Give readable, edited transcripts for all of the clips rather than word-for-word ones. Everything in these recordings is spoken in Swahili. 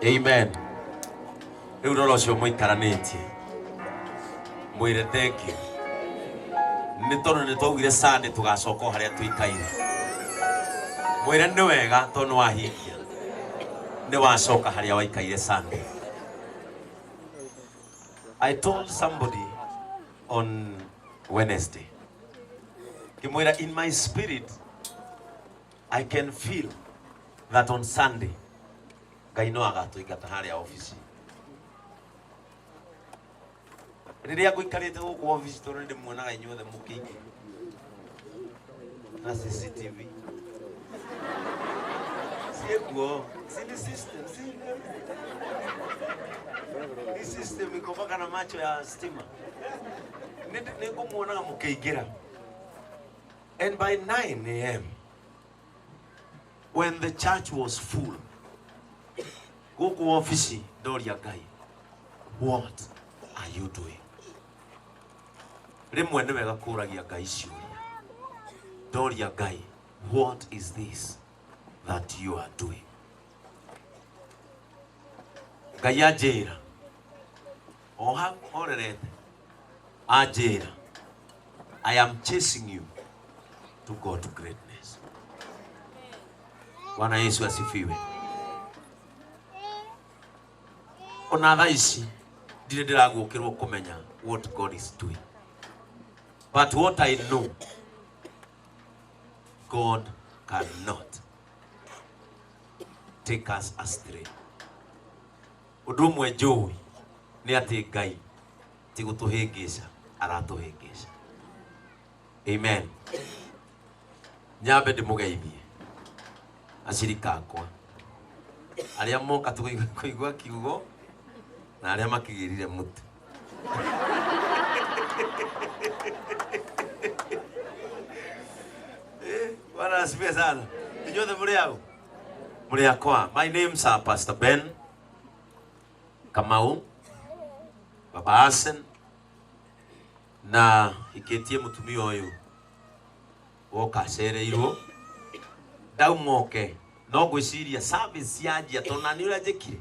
Amen. Riu roro cio muikaranitie. Mwire thank you. Ni tondu ni twaugire Sunday tugacoka haria tuikaire. Mwire ni wega tondu wahingia. Ni wacoka haria waikaire Sunday. I told somebody on Wednesday. Kimwira, in my spirit I can feel that on Sunday Ngai no agatuingata haria office. Riria guikarite guku office tondu ndi muonaga inyuothe mukingi na CCTV. Siekuo, sini system, This system iko mpaka na macho ya stima. Niko muonaga mukiingira. And by 9 a.m. when the church was full, guku office doria Ngai, what are you doing? Rimwe ni wega kuragia Ngai ciuria. Doria Ngai, what is this that you are doing? Ngai ajira. Oha orerete. Ajira. I am chasing you to go to greatness. Bwana Yesu asifiwe. Ona thaici ndire ndiragukirwo kumenya what God is doing. But what I know, God cannot take us astray. Undu mwe njui ni ati Ngai ti gutuhingica aratuhingica. Amen. Nyambe ndimugeithie acirika akwa aria moka tukuigua kiugo na aria makigirire mutu. Bwana asifiwe sana. Inyothe muri au? Muri akwa. My name's Pst.Ben Kamau Baba Asen na iketie mutumia uyu woka cereirwo daumoke no gwiciria service yanjia tona ni ura njikire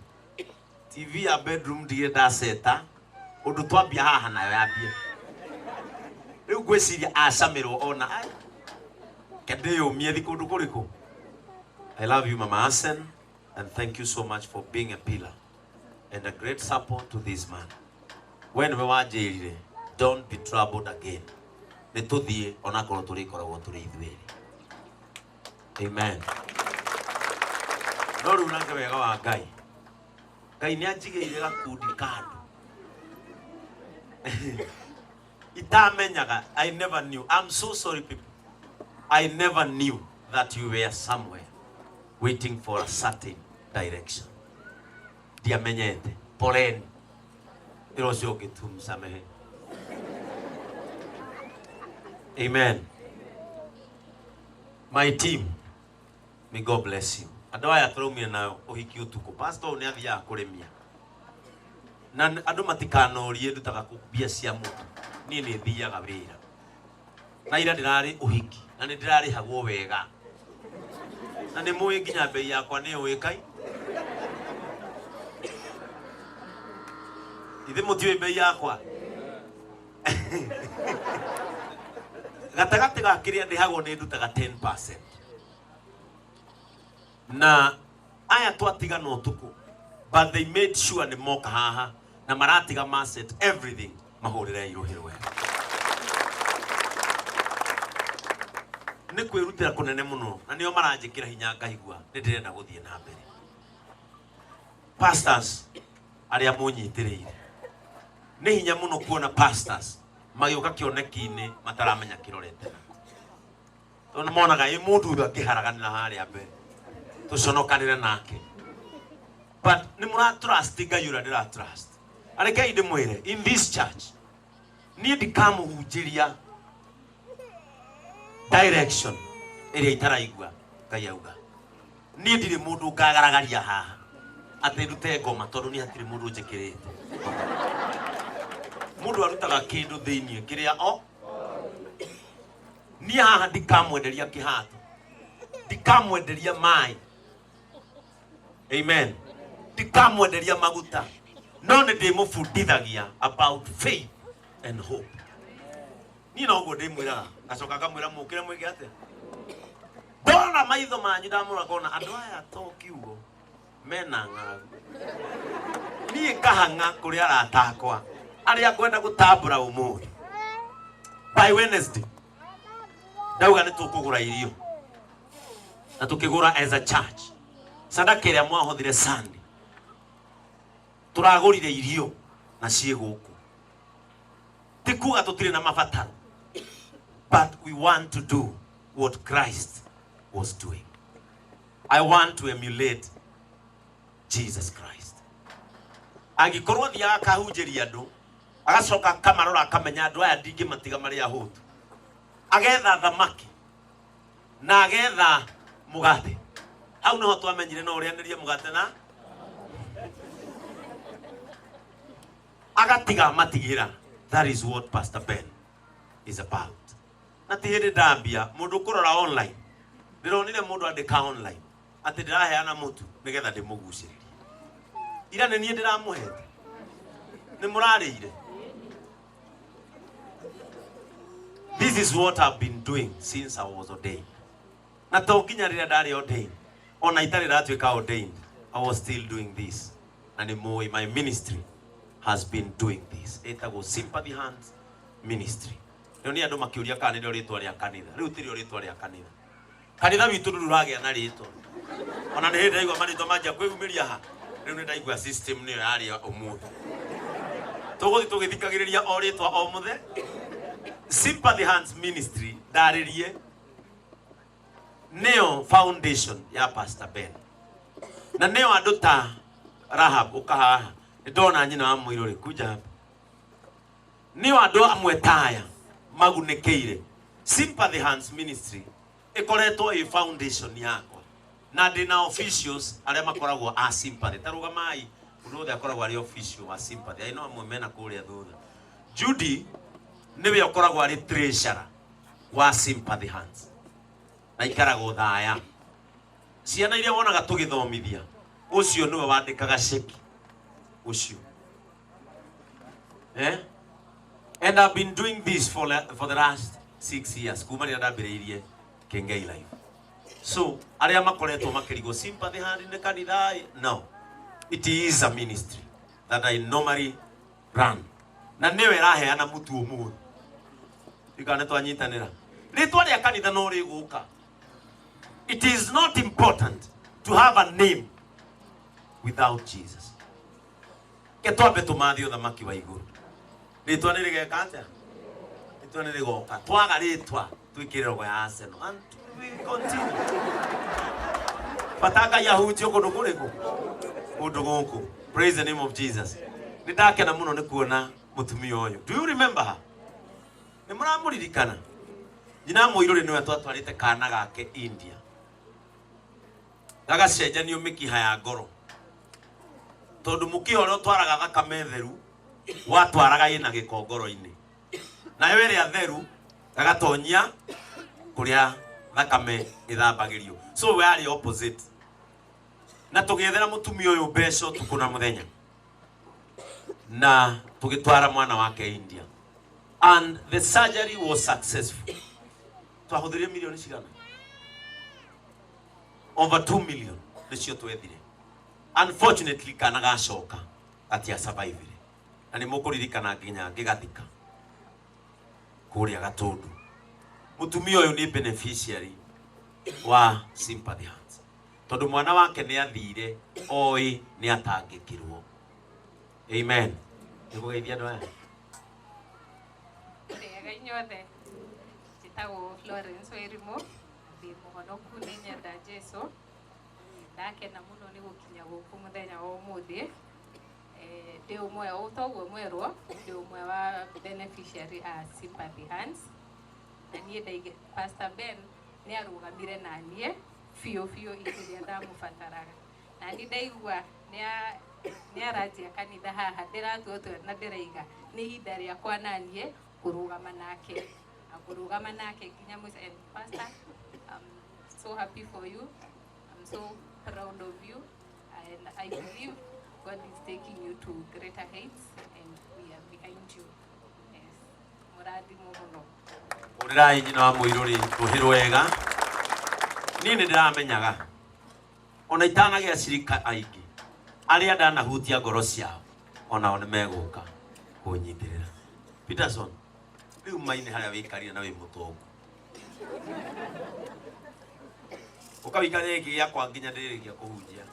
TV ya bedroom ndige ndaceta undu twambia haha nayo yambie riu gwiciria acamirwo ona ai kende yumie thikundu kuriku. I love you Mama Asen and thank you so much for being a pillar and a great support to this man. When we wanjirire, don't be troubled again. Nituthie ona korwo turikoragwo turi ithueri. Amen. No riu nange wega wa Ngai. Ngai ni anjigeire gakundi kandu. Itamenyaga, I never knew. I'm so sorry people. I never knew that you were somewhere waiting for a certain direction. Diamenyete, poleni. Irocio gitumsamehe. Amen. My team, may God bless you. Andu aya turumia nayo uhiki utuku. Pastor ni athia kuremia. Na andu matikanorie ndutaga kubia cia mutu. Ni thiaga wira. Na ira ndirari uhiki. Na ndirari hagwo wega. Na ni muyi nginya bei yakwa ni uikai. Ithe mutiwe bei yakwa. Gatagati ga kiria ndihagwo ni ndutaga 10%. Na aya twatiga no tuku. But they made sure ni moka haha na maratiga maset everything mahurire iruhirwe. Ni kwirutira kunene muno na nio maranjikira hinya ngaigua ndirenda guthie na mbere. Pastors aria munyitiriire ni hinya muno kuona pastors magioka kioneki-ini mataramenya kirorete. Tondu monaga i mundu akiharaganira haria mbere tuconokanire nake. But ni mura trust Ngai ura ndira trust. Arekei ndimwire in this church ni ndikamuhunjiria direction iria itaraigua Ngai auga. Ni ndiri mundu ngagaragaria haha ati ndute ngoma tondu ni hatiri mundu njikirite. Mundu arutaga kindu thiini kiria o ni haha ndikamwenderia kihato, ndikamwenderia mai. Amen. ndikamwenderia maguta no nĩ ndĩmũbundithagia about faith and hope. Niĩ noguo ndĩmwĩraga ngacoka ngamwĩra mũkĩre mwĩke atĩa. Ndona maitho manyu ndamũra kona andũ aya to kiugo mena ng'aragu. Niĩ ngahang'a kũrĩ arata akwa arĩa ngwenda gũtambũra ũmũthĩ. By Wednesday ndauga nĩ tũkũgũra irio na tũkĩgũra as a church. Sadaka ĩrĩa mwahothire Sunday turagũrire irio na ciĩ gũkũ. Ti kuga tũtirĩ na mabataro, but we want to do what Christ was doing. I want to emulate Jesus Christ. Angĩkorwo thiaga kahunjĩria andũ agacoka kamarora akamenya andũ aya ndingĩmatiga marĩ ahũtu, agetha thamaki na agetha mũgate, hau nĩho twamenyire no ũrĩanĩrie mũgate na agatiga matigira. That is what Pastor Ben is about. Na ti hĩndĩ ndambia mũndũ kũrora online ndĩronire mũndũ andĩka online atĩ ndĩraheana mũtu nĩgetha ndĩmũgucĩrĩrie. Ira nĩ niĩ ndĩramũhete, nĩ mũrarĩire. This is what I've been doing since I was ordained. Na to nginya rĩrĩa ndarĩ ordained, ona itarĩ ndatuĩka ordained, I was still doing this. And my ministry has been doing this. Etagwo Sympathy Hands Ministry. Nĩ andũ makĩũria kana nĩ rĩtwa rĩa kanitha. Rĩu ti rĩtwa rĩa kanitha. Kanitha witũ ndũragĩa na rĩtwa. Ona nĩ hĩndĩ ndaigua marĩtwa manjia kwĩumĩria ha. Rĩu nĩ ndaigua system nĩyo yarĩ ũmũthĩ. Tũgũthiĩ tũgĩthikagĩrĩria o rĩtwa o mũthenya. Sympathy Hands Ministry ndarĩrie nĩyo foundation ya Pastor Ben. Na nĩyo andũ ta Rahab ũkahaha. Ndona nyina wa Mũirũrĩ kuja hapa. Nĩyo andũ amwe taya magunĩkĩire. Sympathy Hands Ministry ĩkoretwo ĩ foundation yakwa. Na ndĩna officials arĩa makoragwo a sympathy. Tarũgamai mũndũ wothe akoragwo arĩ official wa sympathy. Aino amwe mena kũrĩa thutha. Judy niwe akoragwo arĩ treasurer wa Sympathy Hands. Na ikaragwo thaya. Ciana iria wonaga tũgĩthomithia ũcio nĩwe wandĩkaga ceki ũcio. And I've been doing this for the last 6 years. Kuma rĩrĩa ndambĩrĩirie Kiengei Live. So arĩa makoretwo makĩrigwo Sympathy Hands nĩ kanitha. No, it is a ministry that I normally run. Na nĩwe ĩraheana mũtu ũmũthĩ. Ikane twanyitanĩra. Rĩtwa rĩa kanitha no rĩgũka. It is not important to have a name without Jesus. Ketwambe tũmathio thamaki wa igũrũ. Rĩtwa nĩ rĩgeka atĩa? Rĩtwa nĩ rĩgoka. Twaga rĩtwa twĩkĩre rogo ya Arsenal. And we continue. Bataka yahunjio kũndũ kũrĩkũ? Kũndũ gũkũ. Praise the name of Jesus. Nĩ ndakena mũno nĩ kuona mũtumia ũyũ. Do you remember her? Nĩ mũramũririkana? Nyina Mũirũrĩ nĩwe twatwarĩte kana gake India. Gagacenjanio mĩkiha ya ngoro. Tondũ mũkiha ũrĩa ũtwaraga thakame theru watwaraga ĩna gĩko ngoro-inĩ. Nayo ĩrĩa theru gagatonyia kũrĩa thakame ĩthambagĩrio. So we are opposite. Na tũgĩethera mũtumia ũyũ mbeca ũtukũ na mũthenya. Na tũgĩtwara mwana wake India. And the surgery was successful. Twahũthĩrire milioni cigana? Over 2 million nĩcio twethire. Unfortunately kana gacoka atia survive. Na nĩ mũkũririkana nginya ngĩgathika kũrĩa Gatũndũ. Mũtumia ũyũ nĩ beneficiary wa Sympathy Hands. Tondũ mwana wake nĩ athire oĩ nĩ atangĩkirwo. Amen. Nĩgũgeithia andũ aya. Nyothe njĩtagwo Florence Wairimu, ndĩ mũhonoku nĩ nyenda Jesũ. Ndakena mũno nĩ gũkinya gũkũ mũthenya wa ũmũthĩ. Ndĩ ũmwe ũtoguo mwerwo, ndĩ ũmwe wa beneficiary a Sympathy Hands. Na niĩ ndaige Pastor Ben nĩ arũgamire na niĩ biũ iria ndamũbataraga. Na niĩ ndaigua nĩ aranjia kanitha haha ndĩratuotwo na ndĩraiga nĩ ihinda rĩakwa na niĩ kurugama nake nginya mũico. And Pastor, I'm so happy for you. I'm so proud of you, and I believe God is taking you to greater heights and we are behind you. Yes. Muradi muno. Urirai nyina wa muiruri ruhirwega. Ni ndiramenyaga. Ona itanagia cirika aingi. Aria ndanahutia ngoro ciao. Ona one meguka kunyitirira. Peterson, riu maine haria wikaria na wi mutongo. Ukawikaria iki yakwa nginya ndirikia kuhunjia.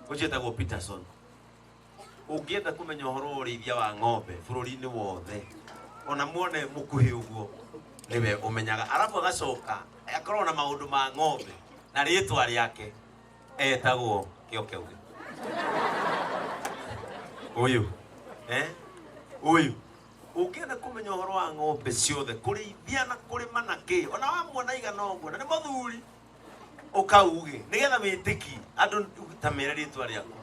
Ucietagwo Peterson. Ungienda kumenya uhoro urithia wa ng'ombe bururi-ini wothe. Ona muone mukuhi uguo niwe umenyaga. Arabu agacoka akorwo na maundu ma ng'ombe na ritwa riake etagwo Kiokeuge. Uyu uyu ungienda kumenya uhoro wa ng'ombe ciothe kurithia na kurima na ki ona wamuona igana uguo na ni muthuri ukauge nigetha witiki andu tamira ritwa riako.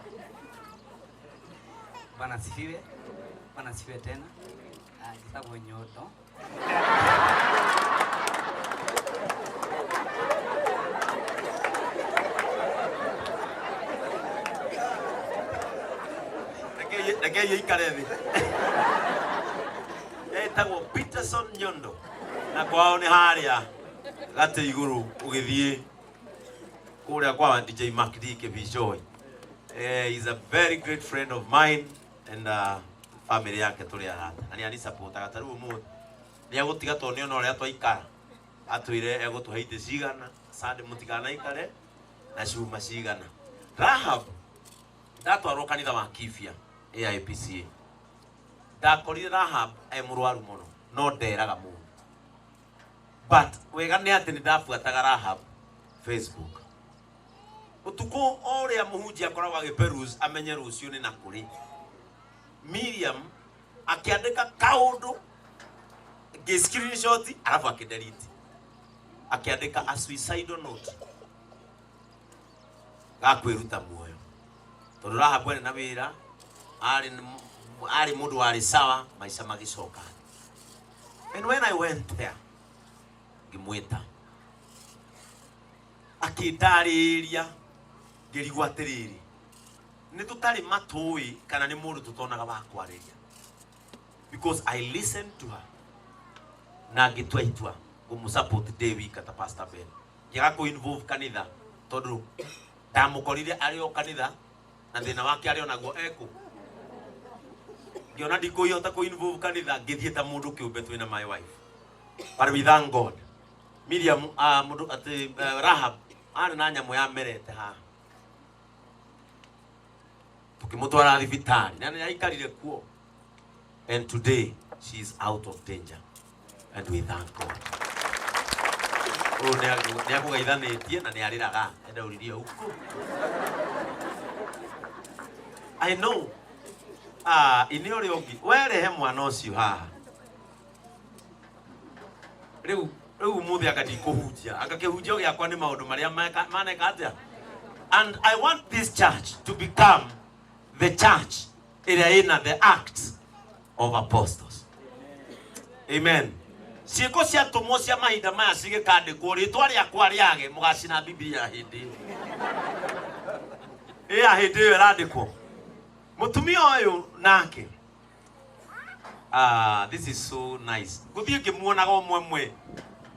Bwana sifiwe tena. Jitagwo Nyoto. Nake ikare thi. Etagwo Peterson Nyondo. Na kwao ni haria gate iguru ugithie kuria kwa DJ Mark D Kibishoi. He's a very great friend of mine and family yake tuli arata. Ani ani supportaga taru mu. Ni agutiga toni ona ria twaikara. Atwire egutuheite cigana, Sande mutigana ikare na cuma cigana. Rahab ndatwarwo kanitha wa Kifia AIPCA. Ndakorire Rahab murwaru muno no nderaga muno. But wega ni ati ni ndafuataga Rahab Facebook. Utuko oria muhunjia akoragwo agiperuse amenye rucio ni nakuri. Miriam akiandika kaundu screenshot alafu akidelete. Akiandika a suicidal note. Gakwiruta muoyo. Tondu Rahab we na wira ari mundu wari sawa maisha magicoka. And when I went there ngimwita akindariria ngirigwa atiriri ni tutari matui kana ni mundu tutonaga wa kwariria because I listened to her na ngitwaitwa gumusupport David kata Pastor Ben ngiga ku involve kanitha tondu ndamukorire ari o kanitha na thina wake ari onaguo eko ngiona ndikuihota ku involve kanitha ngithie ta mundu kiumbe twina my wife but we thank God. Miriam mundu ati Rahab ari na nyamu ya merete ha tukimutwara thibitari na aikarire kuo and today she is out of danger and we thank God. Ni akugeithanitie na ni ariraga enda uririe huko. I know ini ori ongi werehe mwana ucio haha riu muthi akadi kuhunjia akakehunjia giakwa ni maundu maria maneka atia. And I want this church to become the church in the Acts of Apostles. Amen. Ciiko cia tumo cia mahinda maya cigikandikwo ritwa riakwa riage mugacina Biblia hindi hindi irandikwo mutumia uyu nake. This is so nice. Guthie ngimuonaga omwe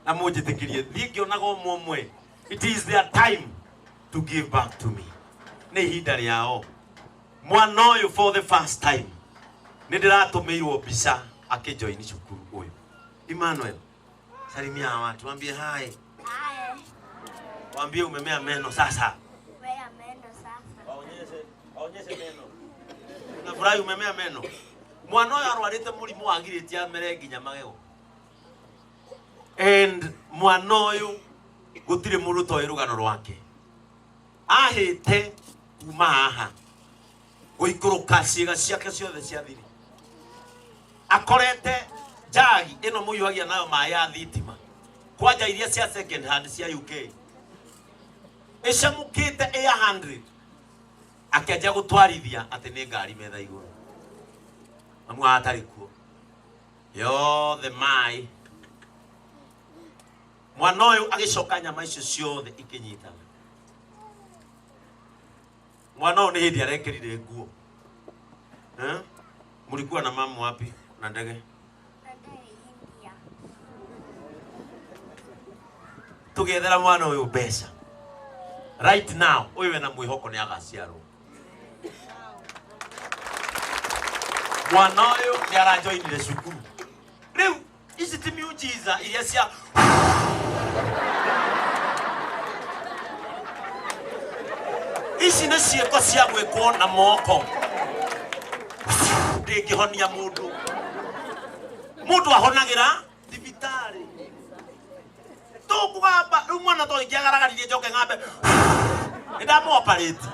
na munjitikirie thie ngionaga omwe. It is their time to give back to me. Ni hinda riao. Mwana uyu for the first time ni ndiratumirwo mbica akijoini cukuru uyu. Emmanuel, salimia watu, waambie hai. Hai. Waambie umemea meno sasa. Umemea meno sasa. Aonyeshe meno. Unafurahi umemea meno. Mwana uyu arwarite murimu wa ngiritia mere nginya magego. And mwana uyu gutire muruto irugano rwake. Ahite kuma haha. Guikuruka ciiga ciake ciothe cia thiri. Akorete jagi ino muyuagia nayo maya thitima. Kwaja iria cia second hand cia UK. Icamukite 100. Akiaja gutwarithia ati ni ngari metha iguru. Amu atari kuo. Yo the mai. Mwana uyu agicoka nyama icio ciothe ikinyitana. Mwanao ni hindi arekerire nguo. Mlikuwa na mama wapi na ndege? India. Tugethera mwana uyu mbeca. Right now, uyu na mwihoko ni agaciarwo. Mwana uyu ni arajoinire cukuru. Riu ici ti miujiza iria cia ici nĩ ciĩko cia gwĩkwo na moko. Ndĩngĩhonia mũndũ ahonagĩra thibitarĩ. Tũkũgamba rĩu mwana to ingĩagaragaririe njoke ng'ambe nĩndamũ-operate.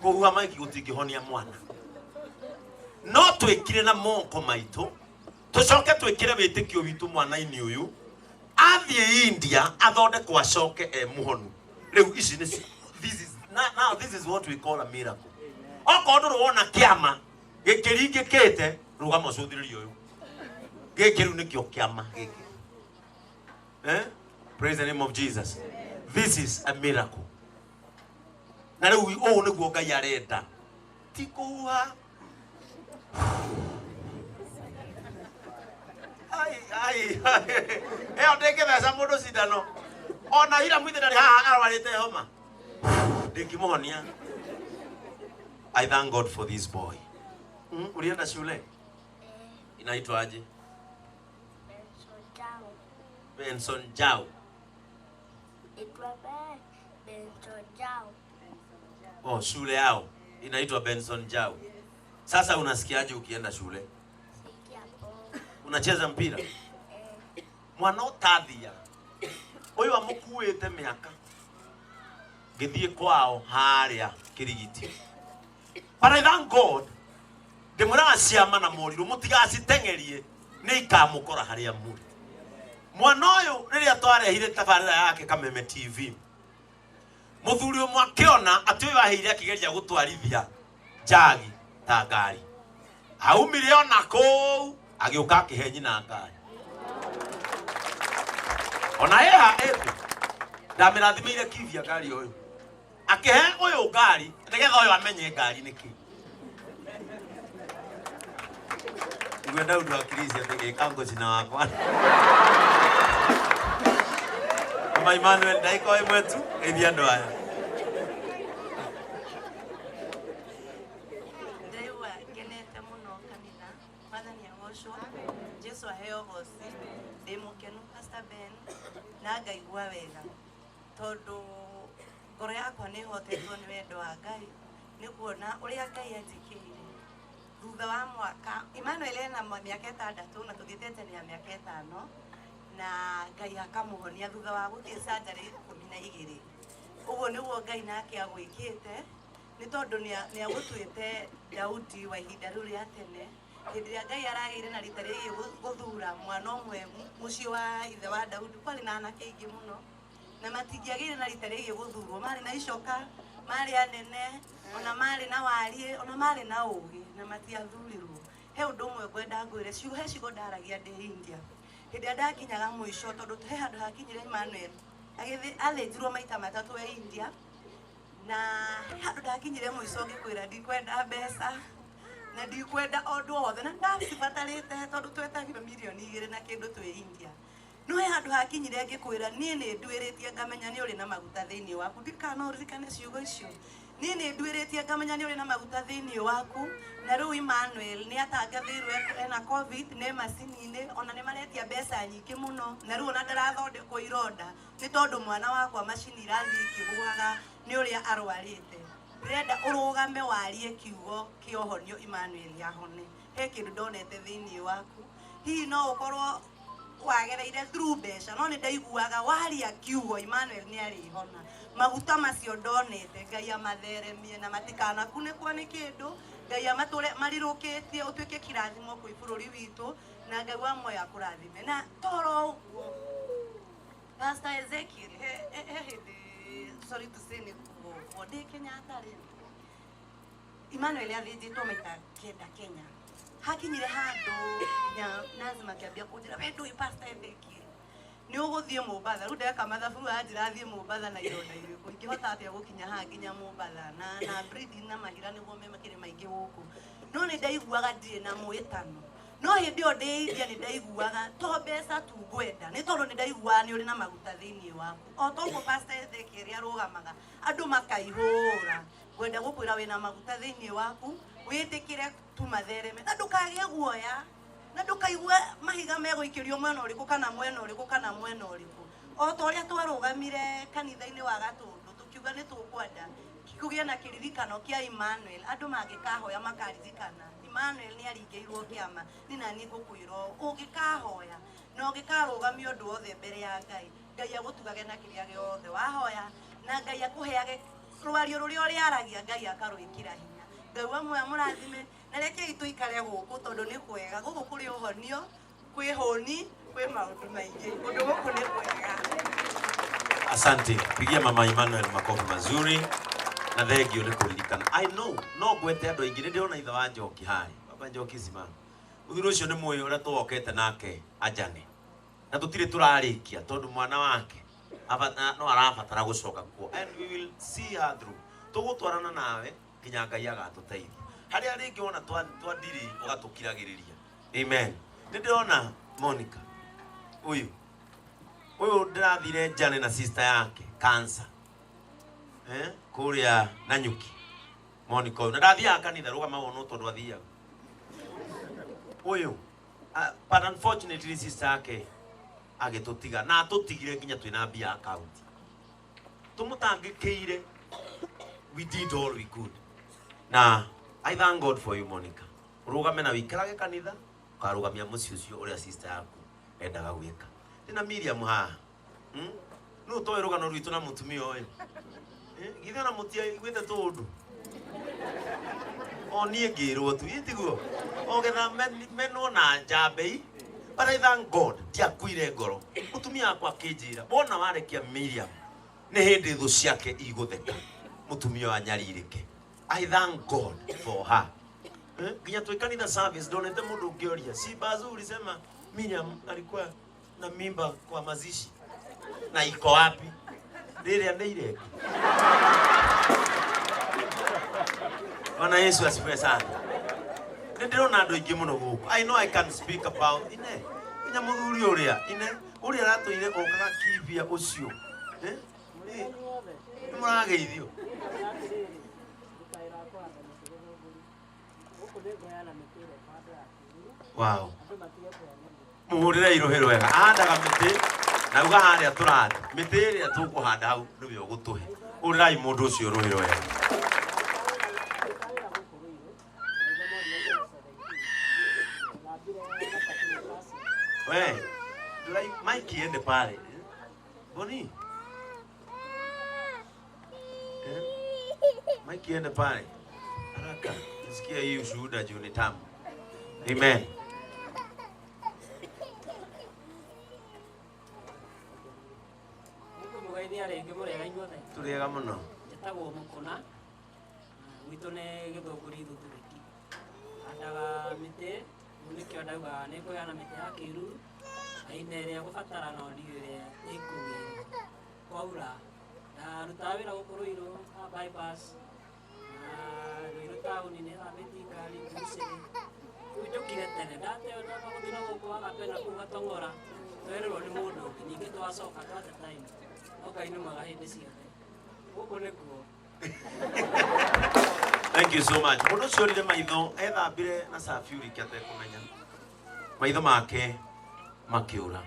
Kũhuha maiki gũtingĩhonia mwana. No twĩkire na moko maitũ, tũcoke twĩkire wĩtĩkio witũ mwana-inĩ ũyũ athiĩ India athondekwo acoke mũhonu. Rĩu ici nĩ this is what we call a miracle. Okorwo ndũrĩ wona kĩama gĩkĩringĩkĩte rũgama ũcũthĩrĩrie ũyũ. Gĩkĩ rĩu nĩkĩo kĩama gĩkĩ. Praise the name of Jesus. This is a miracle. Na rĩu ũũ nĩguo Ngai arenda. Ti kũhuha. Eo ndĩngĩtheca mũndũ cindano. Ona ira mwithe ndarĩ haha arwarĩte homa. Ndĩngĩmũhonia. I thank God for this boy. Ulienda shule? Inaitwa aje? Benson Jao. Itwa Benson Jao. Oh, shule yao inaitwa Benson Jao. Sasa unasikiaje ukienda shule? Sikia poa. Unacheza mpira? Mwana ũtathia. Ũyũ amũkuĩte mĩaka. Gĩthiĩ kwao harĩa Kĩrigiti. But I thank God. Ndĩmwĩraga ciama na morirũ mũtigaciteng'erie nĩ ikamũkora harĩa mũrĩ. Mwana ũyũ rĩrĩa twarehire tabarĩra yake Kameme TV. Mũthuri ũmwe akĩona atĩ ũyũ aheire akĩgeria gũtwarithia njagi ta ngari. Aumire ona kũu agĩũka akĩhe nyina ngari. Ona ĩha ĩthĩ ndamĩrathimĩire kivia ngari ũyũ. Akĩhe ũyũ ngari nĩgetha ũyũ amenye ngari nĩkĩ. Ngwenda ũndũ wa kirisia tũgĩka ngũcina wakwa. Mama Emmanuel ndaiko ĩmwe tu ĩthi andũ aya. Ndĩrĩigua ngenete mũno kanitha, Mwathani agocwo, Jesu aheo goci, ndĩ mũkenu Pst.Ben na ngaigua wega tondũ ngoro yakwa nĩ hotetwo nĩ wendo wa Ngai nĩ kuona ũrĩa Ngai anjĩkĩire thutha wa mwaka. Emmanuel ena mĩaka 6 na tũgĩtetania mĩaka 5 na Ngai akamũhonia thutha wa gũthiĩ surgery 12. Ũguo nĩguo Ngai nake agwĩkĩte nĩ tondũ nĩ agũtuĩte Daudi wa ihinda rĩu rĩa tene. Hĩndĩ ĩrĩa Ngai aragĩire na rita rĩrĩ gũthura mwana ũmwe mũciĩ wa ithe wa Daudi, kwarĩ na anake aingĩ mũno na matingĩagĩire na rita rĩrĩ gũthurwo. Marĩ na icoka, marĩ anene, ona marĩ na wariĩ, ona marĩ na ũũgĩ na matiathurirwo. He ũndũ ũmwe ngwenda ngwĩre, he ciugo ndaragia ndĩ India. Hĩndĩ ĩrĩa ndakinyaga mũico tondũ he handũ hakinyire Emmanuel athĩnjirwo maita 3 e India, na handũ ndakinyire mũico ngĩkwĩra ndikwenda mbeca na ndikwenda ũndũ wothe na ndacibatarĩte tondũ twetagĩra milioni 2 na kĩndũ twĩ India. No he handũ hakinyire ngĩkwĩra niĩ nĩ nduĩrĩtie ngamenya nĩ ũrĩ na maguta thĩinĩ waku. Ndikanoririkane ciugo icio. Niĩ nĩ nduĩrĩtie ngamenya nĩ ũrĩ na maguta thĩinĩ waku. Na rĩu Emmanuel nĩ atangathĩirwo ena COVID nĩ macini-inĩ, ona nĩ maretia mbeca nyingĩ mũno, na rĩu ona ndarathondekwo ironda nĩ tondũ mwana wakwa macini irathiĩ ikĩgũaga nĩ ũrĩa arwarĩte. Ndĩrenda ũrũgame warie kiugo kĩa ũhonio Emmanuel ahone. He kĩndũ ndonete thĩinĩ waku. Hihi no ũkorwo wagereire through mbeca, no nĩ ndaiguaga waria kiugo Emmanuel nĩ arĩhona. Maguta macio ndonete, Ngai amatheremie na matikanakunĩkwo nĩ kĩndũ. Ngai amatũre marirũkĩtie ũtuĩke kĩrathimo kwĩ bũrũri witũ na Ngai wa moyo akũrathime. Na toro Pastor Ezekiel sorry to say nĩ kuo ndĩ Kenyatta rĩ. Emmanuel athĩnjĩtwo maita 9 Kenya. Hakinyire handũ na lazima kĩambia kũnjĩra we ndũĩ Pastor Ezekiel. ni uguthie Mombasa ru ndeka mathabu anjirathie Mombasa na ironda iriku ingihota atia gukinya ha nginya Mombasa na breeding na mahira niguo me makire maingi guku no ni ndaiguaga ndire na mwitano no hindi o ndeithia ni ndaiguaga to mbeca tu ngwenda ni tondu ni ndaiguaga ni uri na maguta thiini waku o toguo Pastor Ezekiel arugamaga andu makaihura ngwenda gukwira wina maguta thiini waku witikire tu mathereme na ndukagie guoya na ndukaigua mahiga meguikirio mwena uriku kana mwena uriku kana mwena uriku o to ria twarugamire kanitha-ini wa Gatundu tukiuga ni tukwenda kugia na kiririkano kia Emmanuel andu magikahoya makaririkana Emmanuel ni aringeirwo kiama ni nani ngukwiro ungikahoya no ngikarugamia undu othe mbere ya Ngai agutugage na kiria giothe wahoya na Ngai akuheage rwario ruria uriaragia Ngai akaruikira hinya Ngai amwe amurathime na reke itu ikare guku tondu ni kwega guku kuri uhonio kwi honi kwi maundu maingi undu guku ni kwega. Asante, pigia mama Emmanuel makofi mazuri na thengio ni kuririkana. I know no gwete andu aingi ndirona itha wa Njoki hai baba Njoki zima uthuru ucio ni muoyo uria tuokete nake ajane na tutire turarikia tondu mwana wake no arabatara gucoka kuo and we will see her through tugutwarana nawe kinya Ngai agatuteithia haria ringi wona twandiri ugatukiragiriria. Amen. Ndirona Monica uyu ndirathire Jane na sister yake cancer kuria Nanyuki Monica uyu ndathia kanitha rugama wono tondu athiaga uyu but unfortunately sister yake agitutiga na tutigire nginya twina mbia account tumutangikiire. We did all we could. Na I thank God for you Monica. Rugame na wikarage kanitha ukarugamia muci ucio uria sister yaku endaga gwika. Ndina Miriam ha no toy rugano rwitu na mutumia oyo githe na mutia igwete tundu nie ngirwo tu itiguo ogetha menwo na njambei. But I thank God ndiakuire ngoro mutumia akwa kinjira bona warekia Miriam ni hindi thu ciake igutheka mutumia wa nyaririke. I thank God for her. Nginya tuikanitha service donete mundu ngioria si bazuri sema Miriam alikuwa na mimba kwa mazishi na iko wapi ndiria ndeire. Bwana Yesu asifiwe sana. Ndirona andu aingi muno guku. I know I can speak about inya muthuri uria ratuire okaga kibia ucio murageithio. Wow. Muhurire irohero wega andaga miti na uga haria turathi miti iria tukuhanda hau niwe ugutuhe urirai mundu ucio rohero wega. We Mike ende pale Boni Mike ende pale haraka tusikie hii ushuhuda juu ni tamu. Amen. Turiega muno jetagwo mukuna witu ne githunguri thuturiki andaga mite munikio ndauga ni kuyana mite ya kiru aine ria gubatara no ndiire ikuwi kwaura na rutawira gukuruiro bypass na riro tauni ne abeti kali kusere kujokire tene date ona maguthina gukwa gapena kugatongora twererwo ni mundu ningi twacoka twate time okainuma hindi ciothe guku nikuo. Thank you so much. Mundu ucio rire maitho ethambire na sulfuric atekumenya maitho make makiura.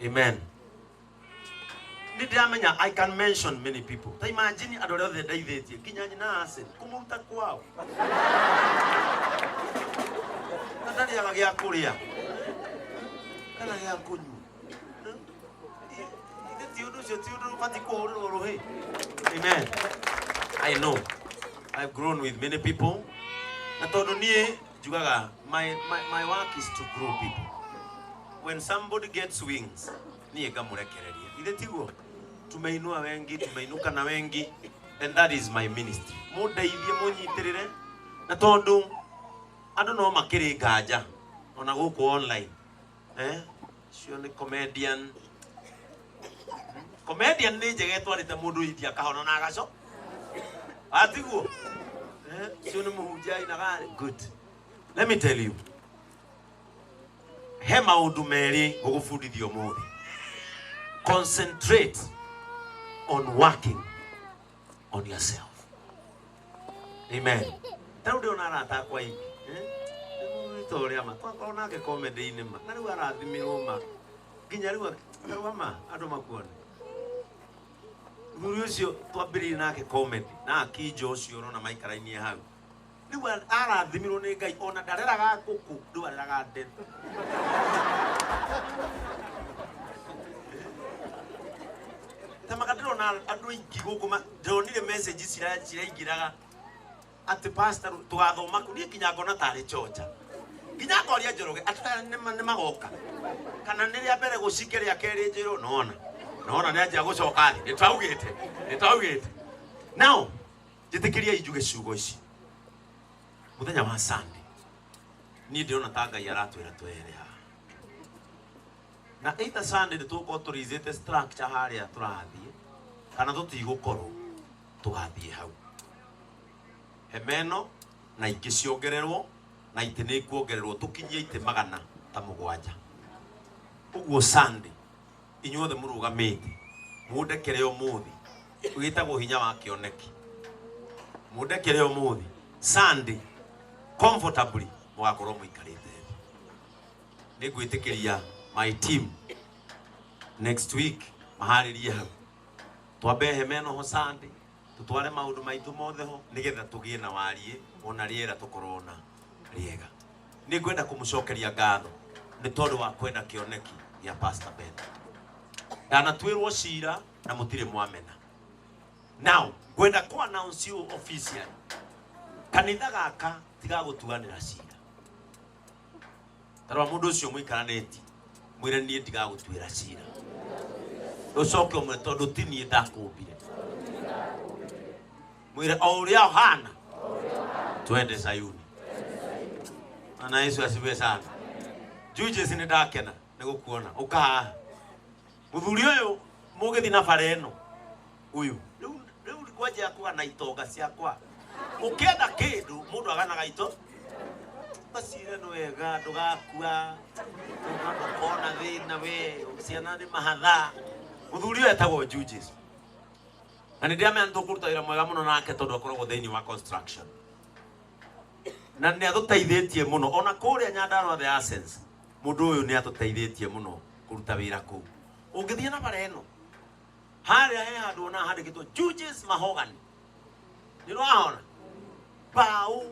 Amen. Ndiramenya I can mention many people. Ta imagine andu othe ndaithitie kinyanyi na ase kumuruta kwao. Ndani ya gia kuria. Kana gia kunyu. Amen. I know. I've grown with many people. My work is to grow people. When somebody gets wings, tumeinua wengi, tumeinuka na wengi, and that is my ministry. Mudaithie munyitirire na tondu andu no makiri nganja ona guku online. Sio ni comedian Comedian ni njege twarite mundu itia kahona na agaco. Atiguo. Sio ni muhunjia inaga good. Let me tell you. He maundu meri gugufundithio muthi. Concentrate on working on yourself. Amen. Tau ndio narata kwa hivi. Tore ama twakora nake comedy ini ma. Na riu arathimirwo ma. Nginya riu ama andu makuone. Muri ucio twambiri nake comedy na akinjo ucio urona maikaraini hau. Riu arathimirwo ni Ngai ona ndareraga nguku riu areraga ndeto. Tamakadiro na andu ingi guku ma ndonire message ciraingiraga ati pastor tugathoma kuri kinyago na tari chocha kinyago ria njoroge atata ni magoka kana ni ria mbere gucikeria keri njiro nona ni ajia gucoka thi nitwaugite now jitikiria ijuge ciugo ici muthenya wa Sunday ni ndirona ta Ngai aratwira twere ha na either Sunday tuko turizete structure haria turathie kana tutigukoro tugathie hau hemeno na ingi ciongererwo na ite ni kuongererwo tukinyie ite magana ta mugwanja uguo Sunday inyuothe murugamite mundekere umuthi ugitagwo hinya wa kioneki mundekere umuthi Sunday comfortably mugakorwo muikarite ni gwitikiria my team next week maharirie hau twambe hemeno ho Sunday tutware maundu maitu mothe ho nigetha tugie na warie ona riera tukorona riega ni kwenda kumucokeria ngatho ni tondu wa kwenda kioneki ya Pastor Ben dana twirwo cira na mutire mwamena now kwenda ku announce you officially kanitha gaka tiga gutuanira cira tarwa mundu ucio muikaraneti mwire nie ndiga gutwira cira ucoke umwe tondu tinie ndakumbire mwire o uria hana twende Sayuni ana Yesu asifiwe sana judges ni ndakena nigukuona ukaha muthuri uyu mugithi na fareno uyu riu kwaje akuga na itonga ciakwa ukienda kindu mundu aganaga ito basire no wega ndugakua ndukona thina we ciana ni mahatha muthuri uyu etagwo judges na nĩ ndĩamenya nĩtũkũruta wĩra mwega mũno nake tondũ akoragwo thĩinĩ wa construction na nĩ atũteithĩtie mũno ona kũrĩa Nyandarua the Essence mũndũ ũyũ nĩ atũteithĩtie mũno kũruta wĩra kũu ũngĩthiĩ na bara ĩno harĩa he handũ ona handĩkĩtwo Judges Mahogany nĩ nĩwahona mbaũ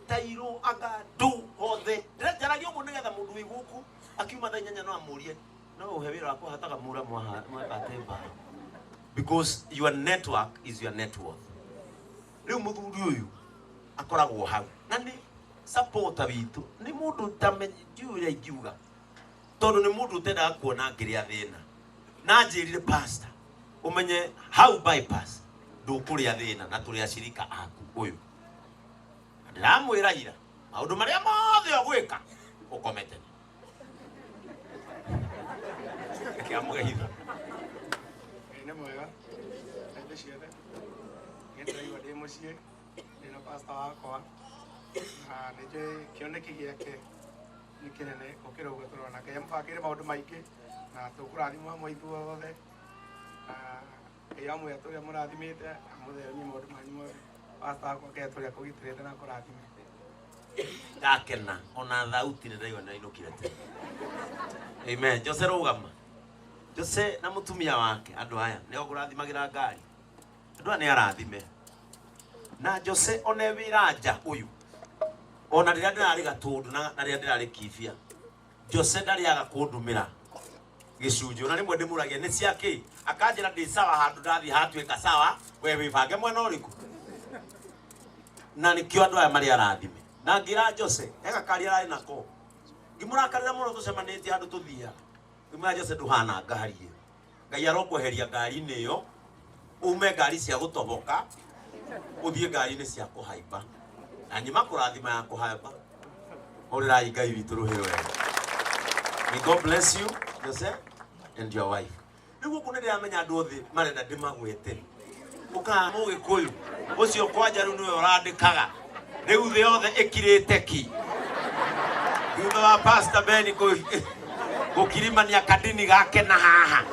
tairũ angandu hothe ndĩrenjaragia ũguo nĩgetha mũndũ wĩ gũkũ akiuma thaa 8 no amũrie no ũhe wĩra wa kũhataga mũra mwabate mbaũ because your network is your net worth. Riu muthuri uyu akoragwo hau na ni supporter witu ni mundu tamenjuria ingiuga tondu ni mundu tenda kuona ngiria thina na njirire pastor umenye how bypass ndukuria thina na turi acirika aku uyu ndiramwira ira maundu maria mothe ogwika ukomete kiamugahitha ciothe nĩndĩraigua ndĩ mũciĩ ndĩna pastor wakwa na nĩnjũĩ kĩoneki gĩake nĩ kĩnene gũkĩra ũguo tũrona Ngai amũbangĩire maũndũ maingĩ na tũkũrathimwo hamwe ithuothe na Ngai amwĩra tũrĩa mũrathimĩte amũtherimie maũndũ manyu mothe pastor wakwa Ngai atũrĩa kũgitĩrĩte na kũrathimĩte ndakena ona thauti nĩndaigua nĩinũkire tene amen Jose rũgama Jose na mũtumia wake andũ aya nĩo kũrathimagira ngari andũ nĩ arathime na Jose one wĩra nja ũyũ ona rĩrĩa ndĩrarĩ Gatundu na rĩrĩa ndĩrarĩ Kibia Jose ndarĩaga kũndumĩra gĩcunjĩ ona rĩmwe ndĩmũragia nĩ ciakĩ akanjĩra ndĩ sawa handũ ndathiĩ hatuĩka sawa we wĩbange mwena ũrĩkũ na nĩkĩo andũ aya marĩ arathime na ngĩra Jose gakari ararĩ nako ngĩmũrakarĩra mũno tũcemanĩtie handũ tũthiaga ngĩmwĩra Jose ndũhana ngari ĩyo Ngai arokweheria ngari-inĩ ĩyo ume ngari cia gutoboka uthie ngari-inĩ cia kuhaimba na nyima kurathima ya kuhaimba urirai Ngai witũ ruhiro wega. May God bless you Jose and your wife. Nigu kunende amenya andu othe marenda ndimagwete. Uka mugikuyu ucio kwanja riu niwe urandikaga. Riu thi yothe ikirite ki. Thutha wa Pst.Ben gukirimania kadini gake na haha.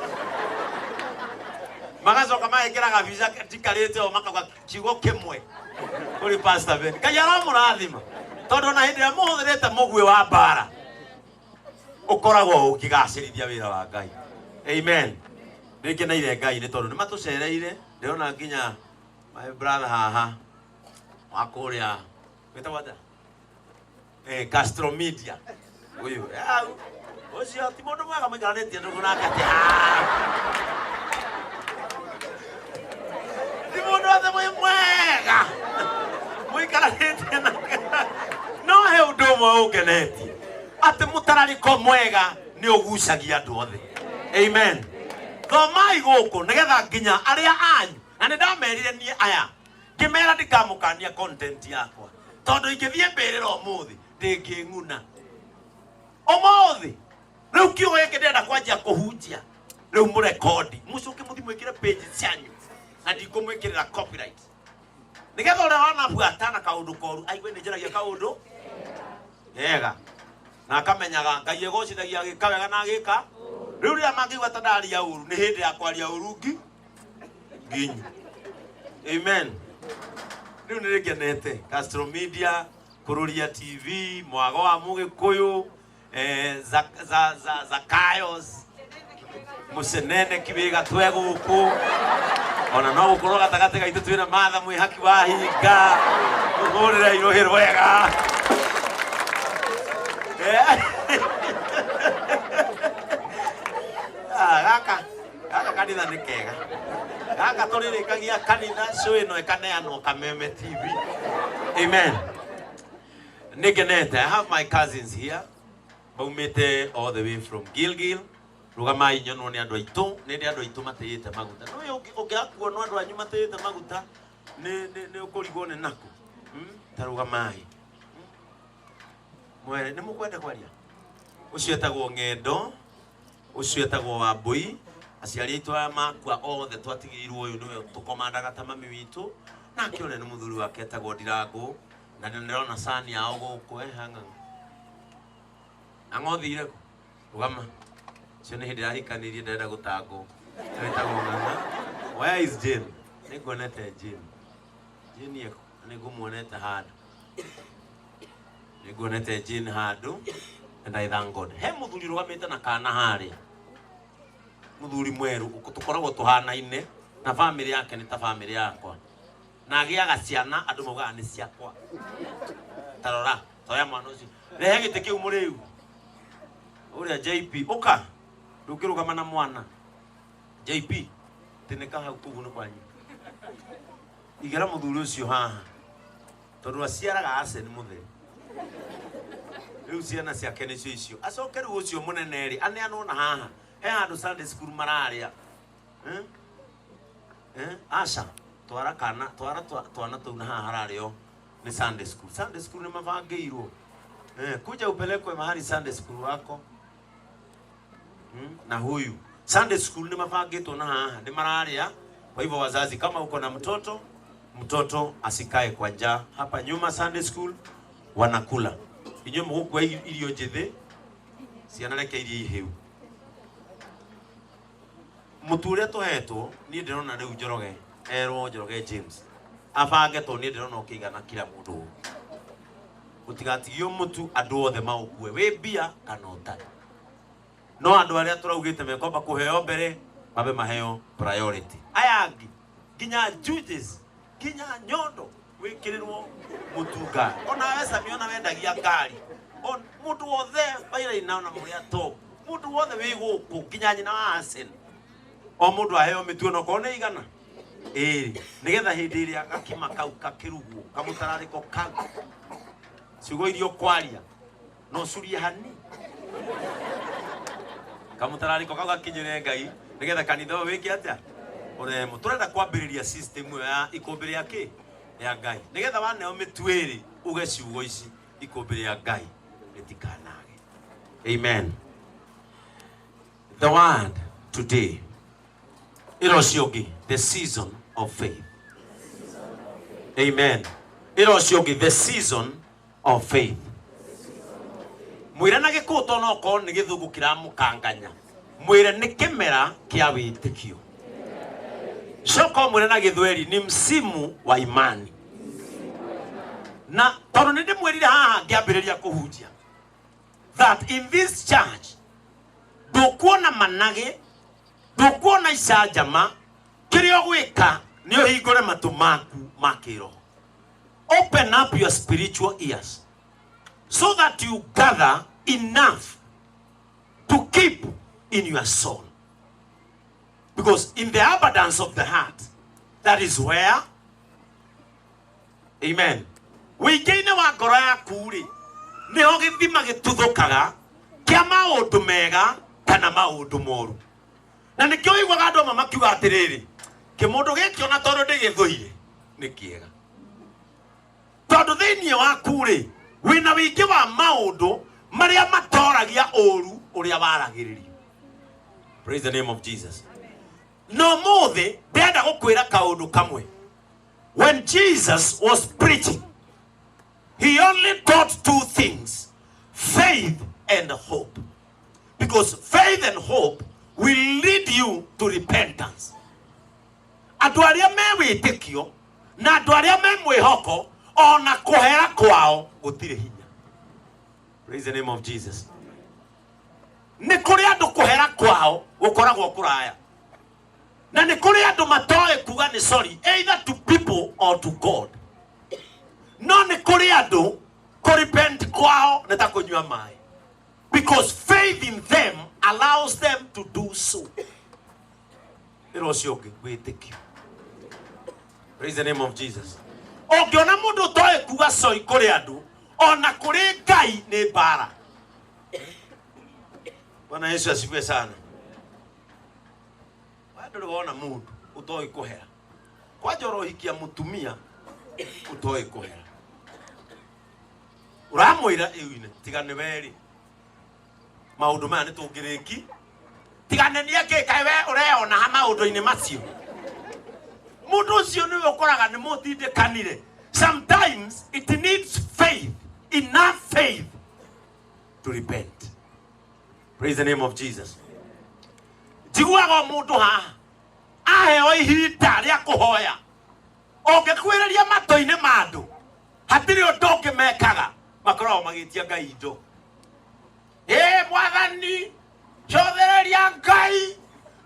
Magacoka magekiraga visa tikarite o makauga kiugo kimwe kuri Pst.Ben. Ngai aramurathima tondu na hindi ya muhuthirite mugwe wa bara ukoragwo ukigacirithia wira wa Ngai. Amen. Nikeneire Ngai ni tondu ni matucereire ndirona nginya my brother haha wakuria wetawada Castro Media uyu ucio ti mundu mwega mwigaranĩtie ndugu nake ati ti mundu othe mwega mwigaranĩtie nake no he undu umwe ungenetie ati mutarariko mwega ni ugucagia andu othe. Amen. Thomai guku nigetha nginya aria anyu na nindamerire nie aya ngimera ndikamukania content yakwa tondu ingithie mbirira umuthi ndinginguna umuthi riu kiugo giki ndenda kwanjia kuhunjia riu murekodi mucoke muthi mwikire page cianyu na ndikumwikirira copyright nigetha uria wanabuata na kaundu koru aigwe ninjiragia kaundu yega na akamenyaga Ngai egocithagia agika wega na agika riu ria mangiigua ta ndaria uru ni hindi ya kwaria uru nginyu. Amen. Riu nirigenete Castro Media, Kururia TV, Mwago wa Mugikuyu, Zakayos, Musenene kibiga twe guku. Ona no gukorwo gatagati gaitu twina matha mwihaki wa hinga. Mugurira irohero wega. Gaka kanitha nĩ kega. Gaka tũrĩrĩkagia kanitha show ĩno ĩkaneanwo Kameme TV. Amen. Nĩngenete. I have my cousins here. Maumĩte all the way from Gilgil. Rugamai nyonwo nĩ andũ aitũ. Nĩ andũ aitũ matĩĩte maguta. No ũngĩakuo no andũ anyu matĩĩte maguta nĩ ũkũrigwo nĩ naku. Ta rugamai. Mwere nĩ mũkwenda kwaria. Ũcio etagwo Ng'endo. Ucio etagwo Wambui. Aciari aitu makua othe twatigirwo uyu niwe tukomandaga ta mami witu nake one ni muthuri wake etagwo Ndirangu na ndirona sani yao guku hanga angothire ku rugama cio ni hindi rahikanirie ndenda gutango etagwo Ng'ang'a. Where is Jane? Niguonete Jane yeko nigumuonete handu niguonete Jane handu and I thank God. He muthuri rugamite na kana haria muthuri mweru tukoragwo tuhanaine na family yake ni ta family yakwa na agiaga ciana andu maugaga ni ciakwa tarora toya mwana ucio rehe gite kiu muriu uria JP uka ndukirugama na mwana JP tinika hau kugu ni kwanyu igera muthuri ucio haha tondu aciaraga Asen mutheri riu ciana ciake nicio icio acoke riu ucio munene ri aneanwo na haha he handu Sunday school mararia Asha twara kana twara twana tu na haha harario ni Sunday school ni mabangeirwo kuja upelekwe mahali Sunday school wako na huyu Sunday school ni mabangitwo na haha ni mararia. Kwa hivyo wazazi, kama uko na mtoto asikae kwa njaa hapa nyuma. Sunday school wanakula inyo mugukwa irio njithe ciana reke irio iheu muture tuhetwo ni ndirona riu Njoroge Njoroge James abange to ni ndirona ukigana kila mundu utigatigio mutu andu othe maukue we bia kana utari no andu aria turaugite mekomba kuheo mbere mabe maheo priority ayangi ginya Judas ginya nyondo wikirirwo mutunga ona wesa miona wendagia ngari on mundu wothe baira inaona muria top mundu wothe wi guku ginya nyina wa Asen o mundu aheo mituo no kone igana nigetha hindi iria gakima kau kakirugwo kamutarariko kau ciugo irio kwaria no curie hani kamutarariko kau gakinyire Ngai nigetha kanitha wiki atia uremo turenda kwambiriria system ya ikumbiri yake ya Ngai nigetha waneo mitwiri uge ciugo ici ikumbiri ya Ngai ritikanage. Amen. The word today Irosyogi, the season of faith. Amen. Irosyogi, the season of faith. Mwire na gikuto no ko ni githugu kiramukanganya. Mwire ni kimera kia witikio. Shoko mwire na githweri ni msimu wa imani. Na tono ninde mwirire haha ngiambiriria kuhunjia that in this church ndukuona manage, ndukuona icanjama, kirio gwika ni uhingure matu maku makiro. Open up your spiritual ears so that you gather enough to keep in your soul, because in the abundance of the heart, that is where, amen, wigine wa ngoro yaku ri niho githima gituthukaga kia maundu mega kana maundu moru. Na nikio igwaga andu makiuga atiriri kimundu giki ona tondu ndigithuire ni kiega, tondu thiini waku ri wina wingi wa maundu maria matoragia uru uria waragiririo. Praise the name of Jesus. No mothe ndenda gukwira kaundu kamwe. When Jesus was preaching, he only taught two things: faith and hope. Because faith and hope will lead you to repentance. Andu aria me witikio na andu aria me mwihoko ona kuhera kwao gutire hinya. Praise the name of Jesus. Ni kuri andu kuhera kwao gukoragwo kuraya. Na ni kuri andu matoe kuga ni sorry either to people or to God. No ni kuri andu kurepent kwao neta kunywa mai. Because faith in them allows them to do so. Praise the name of Jesus. Ogiona mundu toe kuga sorry kuri andu ona kuri Ngai ni bara. Bwana Yesu asifiwe sana. Wadu wona mundu utoi kuhera. Kwa joro hikia mutumia utoi kuhera. Uramoira iwine tigane weri. Maundu maya nitungiriki. Tigane nieke kai we ureona ha maundu ine macio. Mundu ucio niwe ukoraga ni mutinde kanire. Sometimes it needs faith, enough faith to repent. Praise the name of Jesus. Jiguaga mundu ha aheo ihinda ria kuhoya. Ongekwiriria matoine mandu hatiri undu mekaga makoragwo magitia Ngai indo. Mwathani chothereria Ngai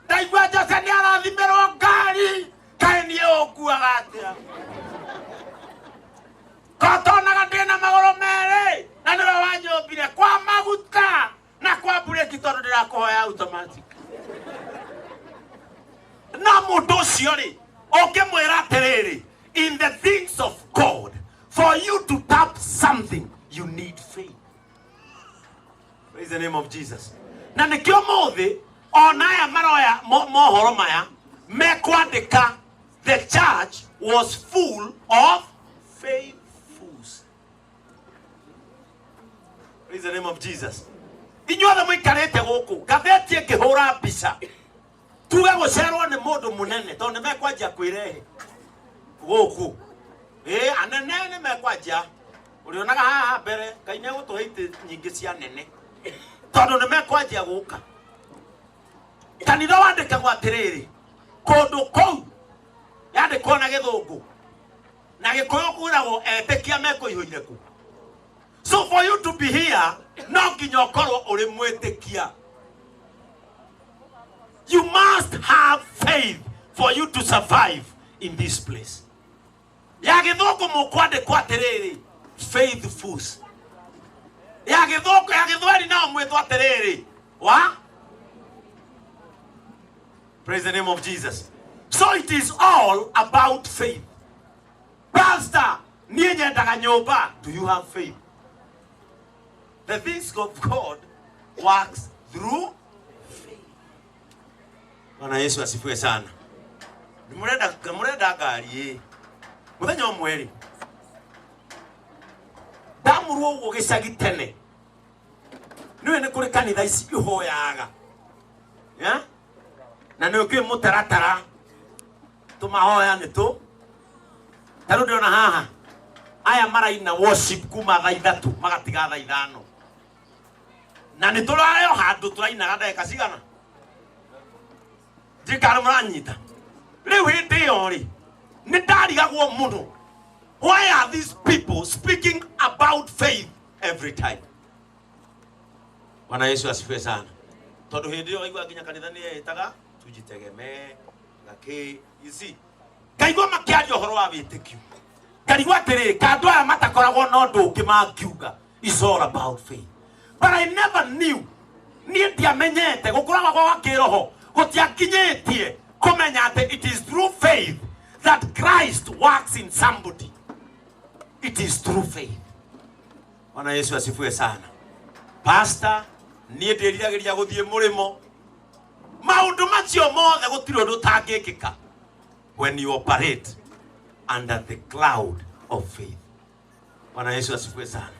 ndaigua Jose ni arathimirwo ngari kai ni ukuaga atia kotonaga ndina magoro mere na niwe wanyombire kwa maguta na kwa bureki tondu ndirakuhoya automatic. Na mundu ucio ri ongimwira atiriri, in the things of God, for you to tap something you need faith. Praise the name of Jesus. Na nikio muthi onaya maroya mohoro maya mekwandika the church was full of faithfuls. Praise the name of Jesus. Inyuothe mwikarite guku gatheti ikihura mbica tuge gucerwo ni mundu munene tondu mekwanjia kwirehe guku anene ni mekwanjia urionaga haha mbere Ngai ni gutuheite nyingi cia nene tondu ni mekwanjia guka. Kanitha wandikagwo atiriri kundu kou yandikwo na githungu na gikuyu kwiragwo etikia mekuihuire ku. So for you to be here, no nginya ukorwo uri mwitikia. You must have faith for you to survive in this place. Ya githungu mukwandikwo atiriri faithfuls. Ya githungu ya githweri na mwitwo atiriri wa. Praise the name of Jesus. So it is all about faith. Pastor, niye nyendaga nyumba, do you have faith? The things of God works through faith. Bwana Yesu asifiwe sana. Murenda gari muthenya omweri damurwo ugo gicagi tene niwe ni kuri kanitha ici ihoyaga na nä å kä må taratara tå mahoya nä tå tarä ndä ona haha aya maraina worship kuma thaa 3 magatiga thaa 5 na nä tå rareo handå tå rainaga ndagä cigana njikara må ranyita rä u hä ndä ä yo rä nä ndarigagwo må no. Why are these people speaking about faith every time? Bwana Yesu asifiwe sana. Tondu hindi yo aigua nginya kanitha ni yetaga tujitegemee ngaki ici. Ngaigua makiaria uhoro wa witikio. Ngaigua atiri kandu aya matakoragwo no ndungi mangiuga. It's all about faith. But I never knew. Ni ndiamenyete gukuragwo kwa kiroho gutiakinyitie kumenya ati it is through faith that Christ works in somebody. It is through faith. Bwana Yesu asifiwe sana. Pastor, nie ndiriragiria guthie murimo. Maundu macio mothe gutiro ndutangikika when you operate under the cloud of faith. Bwana Yesu asifiwe sana.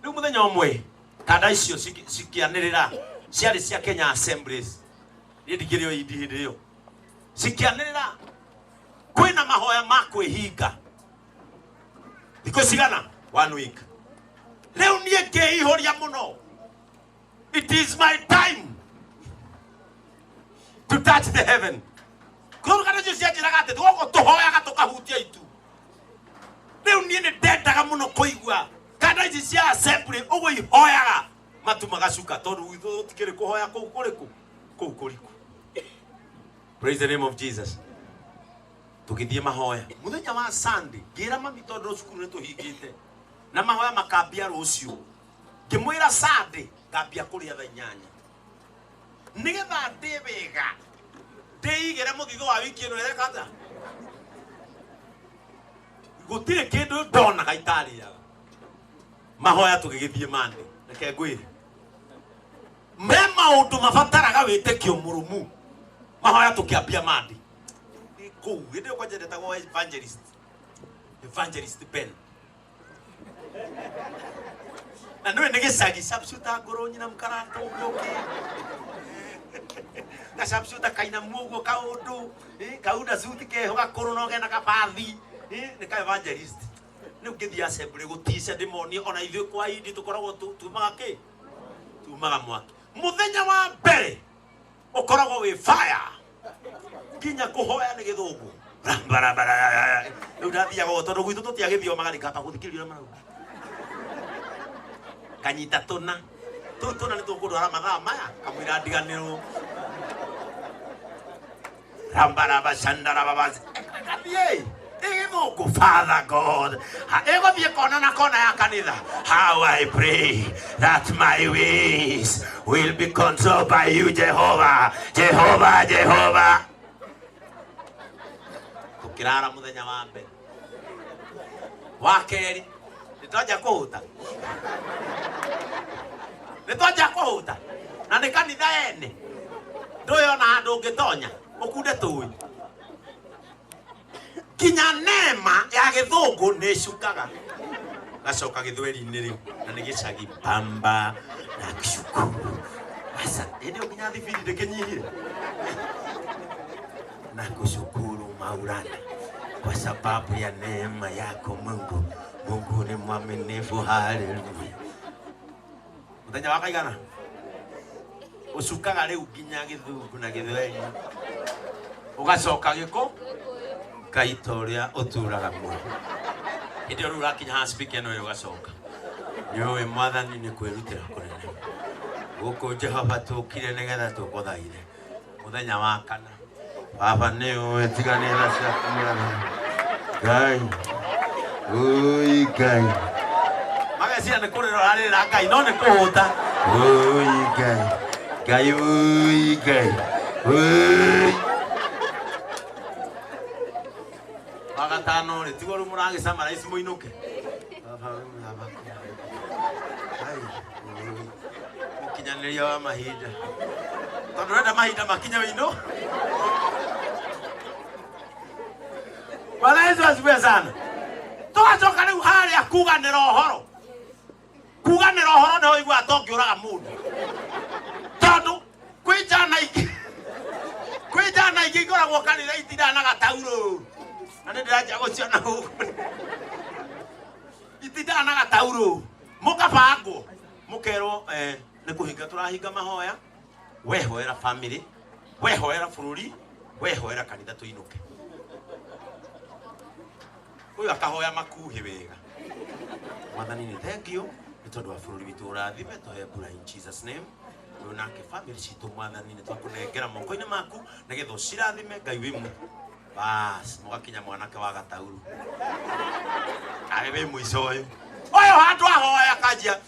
Riu muthenya umwe kada icio cikianirira ciari cia Kenya Assemblies. Nie ndigirio idi hindi iyo. Cikianirira kwina mahoya ma kwihinga. Because igana 1 week. Leo nie ngiihoria muno. It is my time to touch the heaven. Kuru kana Jesu ajiraga ati tugo tuhoyaga tukahutia itu. Leo nie ne ndendaga muno kuigua kana ici cia assembly ugo ihoyaga matu magacuka tondu withu tikiri kuhoya kuu kuriku kuu kuriku. Praise the name of Jesus. Tukithie mahoya muthenya wa Sunday ngira mami tondu cukuru ni tuhingite na mahoya makambia rucio ngimwira Sunday ngambia kuria thaa 8 nigetha ndi wega ndigire muthitho wa wiki ino ere kata gutire kindu ndona gaitaria mahoya tugigithie mande reke ngwire me maundu mabataraga witikio murumu mahoya tukiambia mande go ndio kwa jenda tago evangelist Ben na ndio nigecagi subsuta ngoro nyina mkarato ugoke na subsuta kaina mugo kaundu kauda suti ke hoga korono ge na kabathi ni ka evangelist ni ngithia assembly gutisha demoni ona ithu kwa idi tukoragwo tumaga ki tumaga mwaki muthenya wa mbere ukoragwo wi fire kinya kuhoya ni githungu barabara ndathia go tondu gwitu tutiagithio magarika pa guthikiriria marau kanyita tuna ni tukudwara mathaa maya kamwira ndiganiro rambara bashandara babazi kathie igithungu Father God ego thie kona na kona ya kanitha. How I pray that my ways will be controlled by you, Jehovah. Kirara muthenya wa mbere wa keri nitoja kuhuta na ni kanitha ene ndoyo na andu ngitonya ukunde tuwi kinya nema ya githungu ni cukaga gacoka githweri-ini riu na ni gicagi pamba na kishukuru asa ndio kinya thibiri ndikinyihire na kushukuru Maulana kwa sababu ya neema yako Mungu. Mungu ni mwaminifu. Haleluya. Muthenya wa kaigana ucukaga riu nginya githungu na githweri ugacoka giko kaitoria uturaga muno ndio riu rakinya ha speaker no ugacoka niwe mwathani ni kwirutira kunene guku Jehova tukire nigetha tukuthaire muthenya wa kana Baba neo tigane na shakumana Ngai oi Ngai magacia ne kurero ari ra Ngai no ne kuhuta oi Ngai oi magatano ni tigoru murangi samara isi muinuke Baba Ngai kinyanĩria wa mahinda tondu renda mahinda makinya wino. Bwana Yesu asifiwe sana. Tugacoka riu haria kuganira uhoro no igua atongiuraga mundu tondu kwi jana ingi Kwe jana ingĩkora gwo kanitha itindana gatauro. Na nĩ ndĩranjia gũciona gũkũ. Itindana gatauro. Mũkabangwo. Mũkerwo nĩ kũhinga tũrahinga mahoya. Wehoera family. Wehoera bũrũri. Wehoera kanitha tũinũke. Ũyũ akahoya makuhĩ wega. Mwathani nĩ thank you. Nĩ tondũ wa bũrũri witũ ũrathime tũhe mbura in Jesus name. Nake family citũ Mwathani nĩ twakũnengera moko-inĩ maku nĩgetha ũcirathime Ngai wĩmwe. Bas, mũgakinya mwanake wa gatauru. Awe wĩ mũico ũyũ. Ũyũ handũ ahoya kanjia.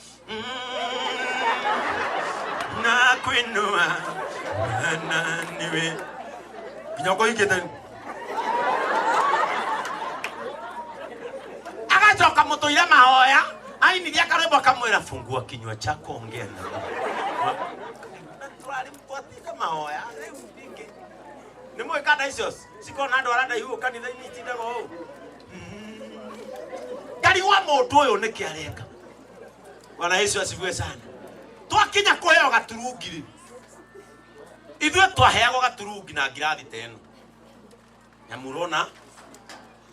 Na kwĩnua na niwe. Kinya ũkũhingĩte. Agacoka mũtũire mahoya. Ainiria karembo kamwĩra fungua kinywa chako ongea na twari mtwatika mahoya nĩ mwĩka daisos sikona andũ arada hiũ kanitha-inĩ itindaga ũũ Ngai wa mũndũ ũyũ nĩ kĩareka. Bwana Yesu asifiwe sana. Twakinya kũheo gaturungi ithuĩ twaheagwo gaturungi na ngirathi teno nyamurona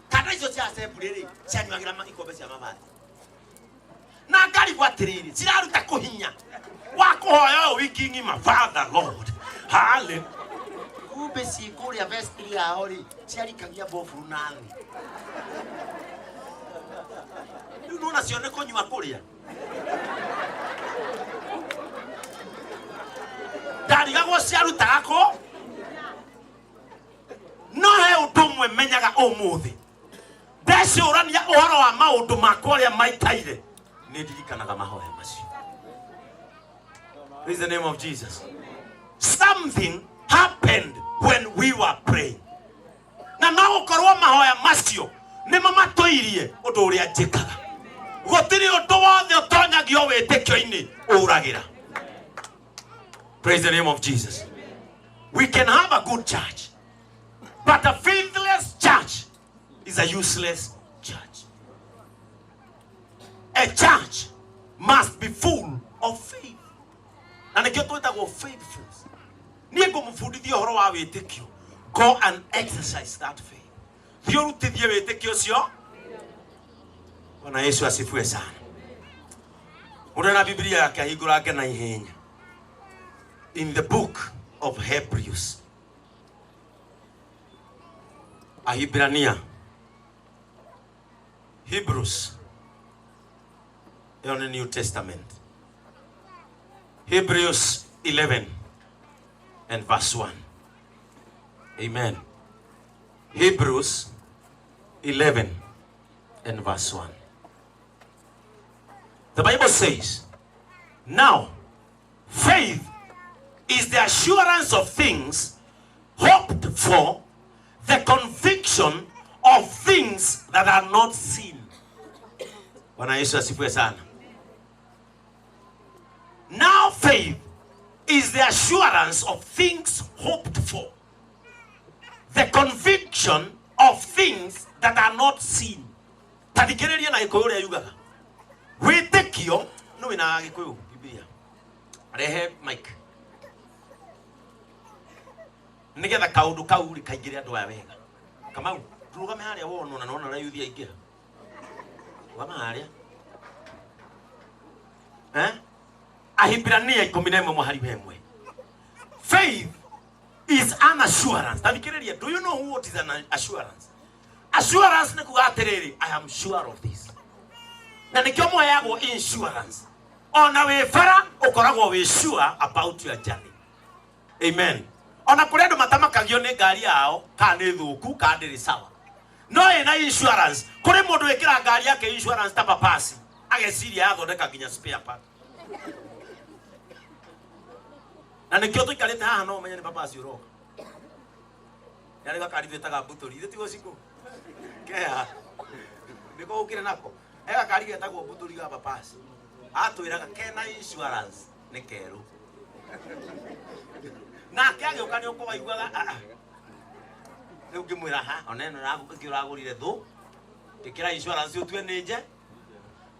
kana icio cia assembly cianyuagĩra ikombe cia mabati na ngari gwatiriri ciraruta kuhinya wa kuhoya wiki ngima Father Lord hallelujah kumbe sikuria vestry yao ri ciarikagia bofu nani nuna cione konyua kuria ndariga gwo ciarutaga ko no he ũndũ menyaga ũmũthĩ ndecũrania ũhoro wa maũndũ makwa ũrĩa maikaire. Praise the name of Jesus. Something happened when we were praying. Na no korwo mahoya macio nĩ mamatoirie ũndũ ũrĩa njĩkaga. Gũtirĩ ũndũ wothe ũtonyagio wĩtĩkio-inĩ ũragira. Praise the name of Jesus. We can have a good church, but a faithless church is a useless church. A church must be full of faith. And if you talk faithful, go and exercise that faith. Bwana Yesu asifiwe sana. Urana Biblia yake ahigurake na ihenya. In the book of Hebrews. Ahibrania. Hebrews. In the New Testament. Hebrews 11 and verse 1. Amen. Hebrews 11 and verse 1. The Bible says, now faith is the assurance of things hoped for, the conviction of things that are not seen. Bwana Yesu asifiwe sana. Now faith is the assurance of things hoped for, the conviction of things that are not seen. Tadikereria na ikoyo ya yugaga. Witekio no ina ikoyo Biblia. Rehe Mike. Nigetha kaundu kauri kaingire andu a wega. Kamau, turugame haria wono na nona rayuthi aingira. Wama haria. Ahibrania 11 mahali hemwe. Faith is an assurance. Tadikereria, do you know what is an assurance? Assurance ni kugatereri, I am sure of this. Na nikiomo yago insurance. Ona we fara ukoragwo we sure about your journey. Amen. Ona kuri andu matamakagio ni ngari yao ka ni thuku ka ndiri sawa. No ina insurance. Kuri mundu wekira ngari yake insurance ta papasi. Ageciria athondeka nginya spare part. Na nikio tuikarite haha no menye ni papasi uroka. Yale gakari twetaga mbuturi ithe tigo ciko. Kea. Niko ukire nako. Ega kari getagwo mbuturi ga papasi. Atwiraga kena insurance ni keru. Na kiage ukani uko iguaga Riu ngimwira ha oneno uragurire thu ikira insurance utwe nije.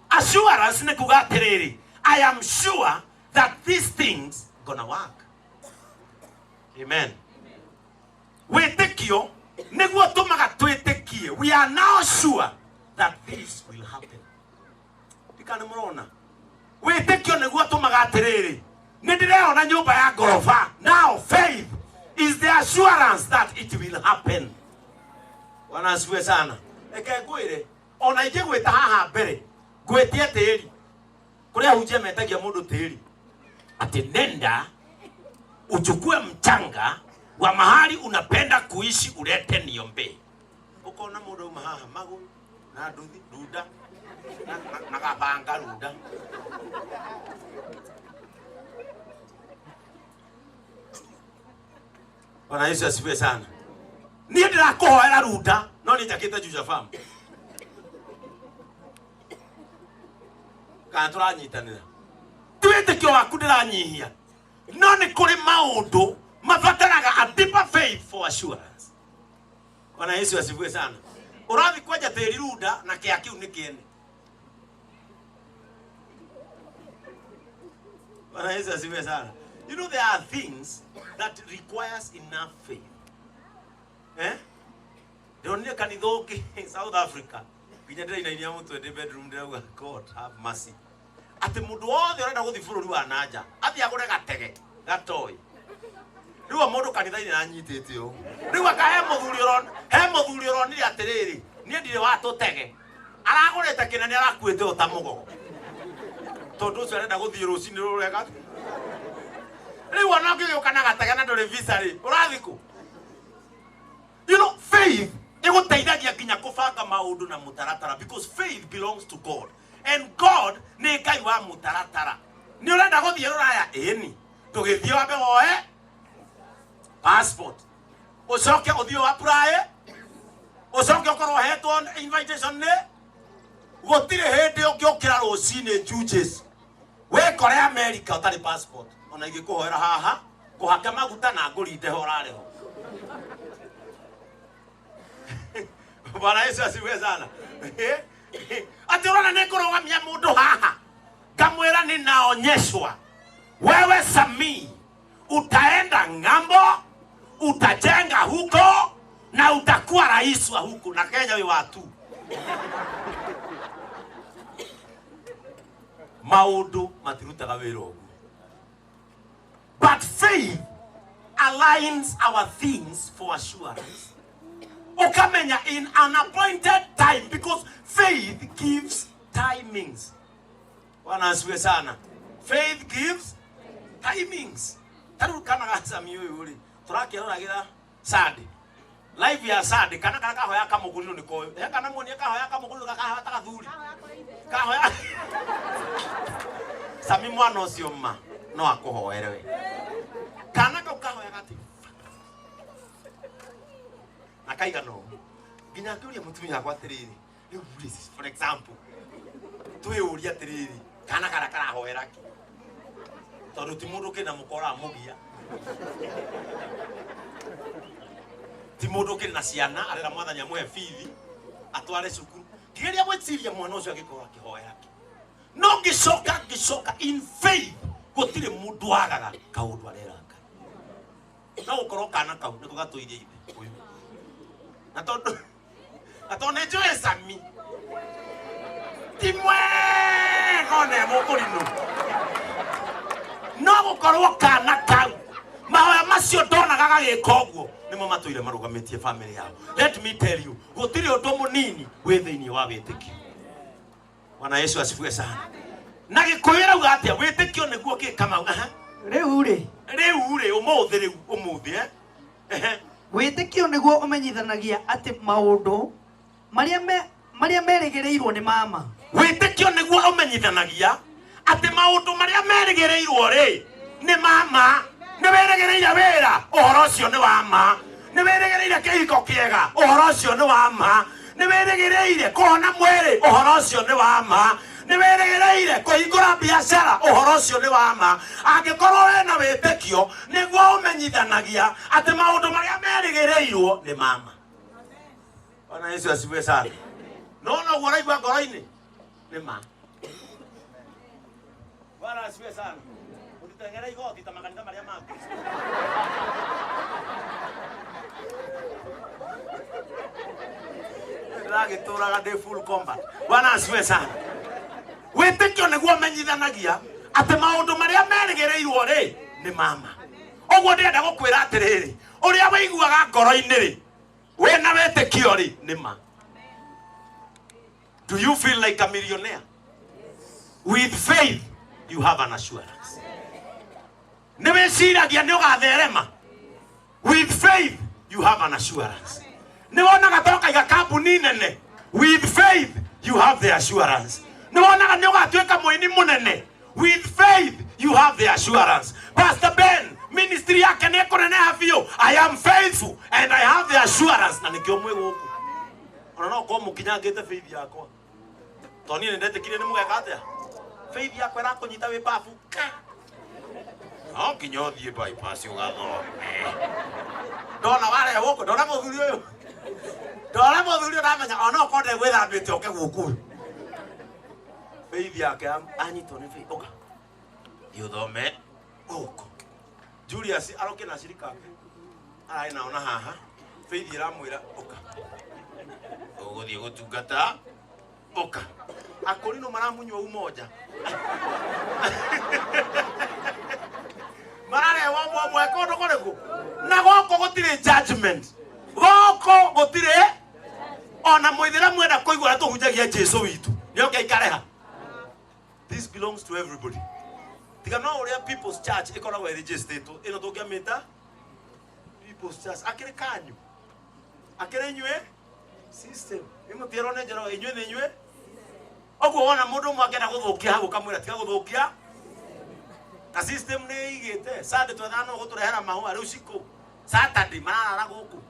Assurance ni kuga atiriri, I am sure that these things gonna work. Amen. Wĩtĩkio nĩguo tũmaga twĩtĩkie. We are now sure that this will happen. Ndikane mũrona. Wĩtĩkio nĩguo tũmaga atĩrĩrĩ. Nĩndĩreona nyũmba ya ngoroba. Now faith is the assurance that it will happen. Bwana asifiwe sana. Eke ngwĩre ona ingĩgwĩta haha mbere ngwĩtie tĩri. Kũrĩa hunjia metagia mũndũ tĩri. Ati nenda uchukue mchanga wa mahali unapenda kuishi ulete niombe. Ukaona mũndũ uma haha magu na nduthi ruda na gabanga ruda. Bwana Yesu asifiwe sana. Niĩ ndĩrakũhoera ruda no nĩ njakĩte Juja Farm. Kana tũranyitanĩra. Twĩtĩkio waku ndĩranyihia. No nĩ kũrĩ maũndũ mabataraga a deeper faith for assurance. Bwana Yesu asifiwe sana. Ũrathi kwenja tĩri ruda na kĩa kiu nĩ kĩene. Bwana Yesu asifiwe sana. You know, there are things that requires enough faith. Eh? Ndio kanithoki in South Africa. Kinyendera inainia mtu ende bedroom ndauga God have mercy. Ati mundu wothe urenda guthi bururi wa nanja. Athi agure gatege, gatoi. Riu mundu kanitha-ini anyitite u. Riu akahe muthuri uronire atiriri. Nie ndire watutege. Aragurite kinene arakuite utamugo. Tondu ucio arenda guthi rucini rurega. Riu ona ngĩgĩũka na gatege na ndũrĩ visa ri. Ũrathiku. You know, faith ĩgũteithagia nginya kũbanga maũndũ na mũtaratara, because faith belongs to God. And God nĩ Ngai wa mũtaratara. Nĩ ũrenda gũthiĩ Rũraya ĩni. Tũgĩthiĩ wambe woe passport. Ũcoke ũthiĩ apply. Ũcoke ũkorwo hetwo invitation nĩ. Gũtirĩ hĩndĩ ũngĩũkĩra rũcinĩ Jujes. Wekore America ũtarĩ passport. Ona ingĩkũhoera haha kũhaka maguta na ngũrinde ho ũrarĩ ho. Bwana Yesu asifiwe sana. Ati unaona nĩngũrũgamia mũndũ haha ngamwĩra ninaonyeshwa wewe Samii utaenda ng'ambo, utajenga huko na utakuwa rais wa huko na Kenya we watu. Maũndũ matirutaga wĩra ũguo. But faith aligns our things for assurance. Ukamenya in an appointed time, because faith gives timings. Bwana asifiwe sana. Faith gives timings. Taru kana gasami yuri. Turakiroragira Sunday. Live ya Sunday kana kahoya kamuguriro niko. Kana muoni kahoya kamuguriro kakahoya takathuri. Kahoya. Sami mwana ucio ma no akuhoere we. Kana kahoya gati. Akaiga no. Ginya kuria mutumia kwa tiriri. For example. Tuwe uria tiriri. Kana karahoera ki. Tondu ti mundu kina mukora mugia. Ti mundu kina ciana arera mwathanya mwe fithi atware cukuru. Kigeria gwiciria mwana ucio agikora kihoera ki. No ngicoka in faith gutire mundu agaga kaundu arera Ngai. No ukorwo kana kau niko gatuirie ithe uyu. Na tondu nĩnjũĩ Sami ti mwega ne mũkũrinũ no gũkorwo kana kau mahoya macio ndonaga gagĩka ũguo nĩmo matũire marũgamĩtie family yao. Let me tell you, gũtirĩ ũndũ mũnini wĩ thĩinĩ wa wĩtĩkio. Bwana Yesu asifiwe sana. Na gĩkũyũ rauga atĩa wĩtĩkio nĩguo kĩkamau. Rĩu ũmũthĩ Wĩtĩkio nĩguo ũmenyithanagia atĩ maũndũ marĩa merĩgĩrĩirwo nĩ mama. Wĩtĩkio nĩguo ũmenyithanagia atĩ maũndũ marĩa merĩgĩrĩirwo rĩ nĩ mama. Nĩ werĩgĩrĩire wĩra, ũhoro ũcio nĩ wa ma. Nĩ werĩgĩrĩire kĩhiko kĩega, ũhoro ũcio nĩ wa ma. Nĩ werĩgĩrĩire kũhona mwĩrĩ, ũhoro ũcio nĩ wa ma. Nĩ werĩgĩrĩire kũhingũra biacara, ũhoro ũcio nĩ wa ma. Angĩkorwo wĩna wĩtĩkio nĩguo ũmenyithanagia atĩ maũndũ marĩa merĩgĩrĩirwo nĩ mama. Bwana Yesu asifiwe sana. No guo ũraigua ngoro-inĩ nĩ ma. Bwana asifiwe sana. Ũtiteng'ere igoti ta makanitha marĩa mangĩ. Ndagituraga ndi full combat. Bwana asiwe sana. Witikio niguo menyithanagia ati maundu maria merigereirwo ri ni mama. Ogwo ndenda gukwira atiriri, uria wiguaga ngoro-ini ri, wena witikio ri ni ma. Do you feel like a millionaire? With faith you have an assurance. Niweciragia ni ugatherema. With faith you have an assurance. Niwonaga toka iga kambuni nene. With faith you have the assurance. Niwonaga ni ugatwika muini munene. With faith you have the assurance. Pst.Ben ministry yake ni kuneneha biu. I am faithful and I have the assurance. Na nikio mwe guku. Ona no ko mukinyangite faith yakwa. Toni ni ndetikire ni mugeka atia. Faith yakwa irakunyita wi bafu. Okay, you're the bypass. You got no. Don't know what I walk. Don't have a video. Don't have a video. I'm not going to wear a bit. Okay, walk. Baby, I need to know. Okay. You don't met. Walk. Julia, see, I don't get a shirika. I know, nah. Baby, I'm with her. Okay. Oh, you go to Gata. Okay. I call you no man. You moja. Marare wa mwekondo koreko na goko gutire judgment goko gutire ona mwithira mwenda kuigura tuhunjagia Jesu witu nioke ikareha. This belongs to everybody. Tiga no uria people's church ikoragwo registered ino tugia meta people's church akire kanyu akire nywe system imo tirone njero inywe ne nywe ogwo wona mundu mwakenda guthukia hagu kamwira tiga guthukia. A system ne igete Sunday twathano guturehera mahua riu ciko Saturday marara guku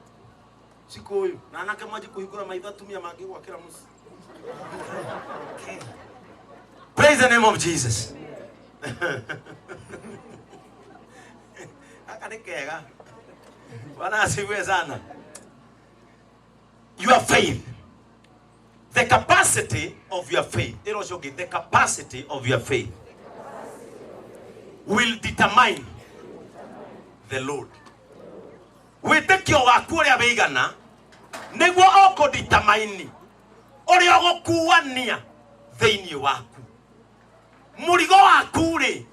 ciko uyu na nake mwaji kuhingura maitho atumia mangi gwakira musi. Praise the name of Jesus. Akanikega bwana asiwe sana. Your faith, the capacity of your faith, the capacity of your faith will determine the load. Witikio waku uria wigana niguo oko determine uria gukuania thiini waku. Murigo waku ri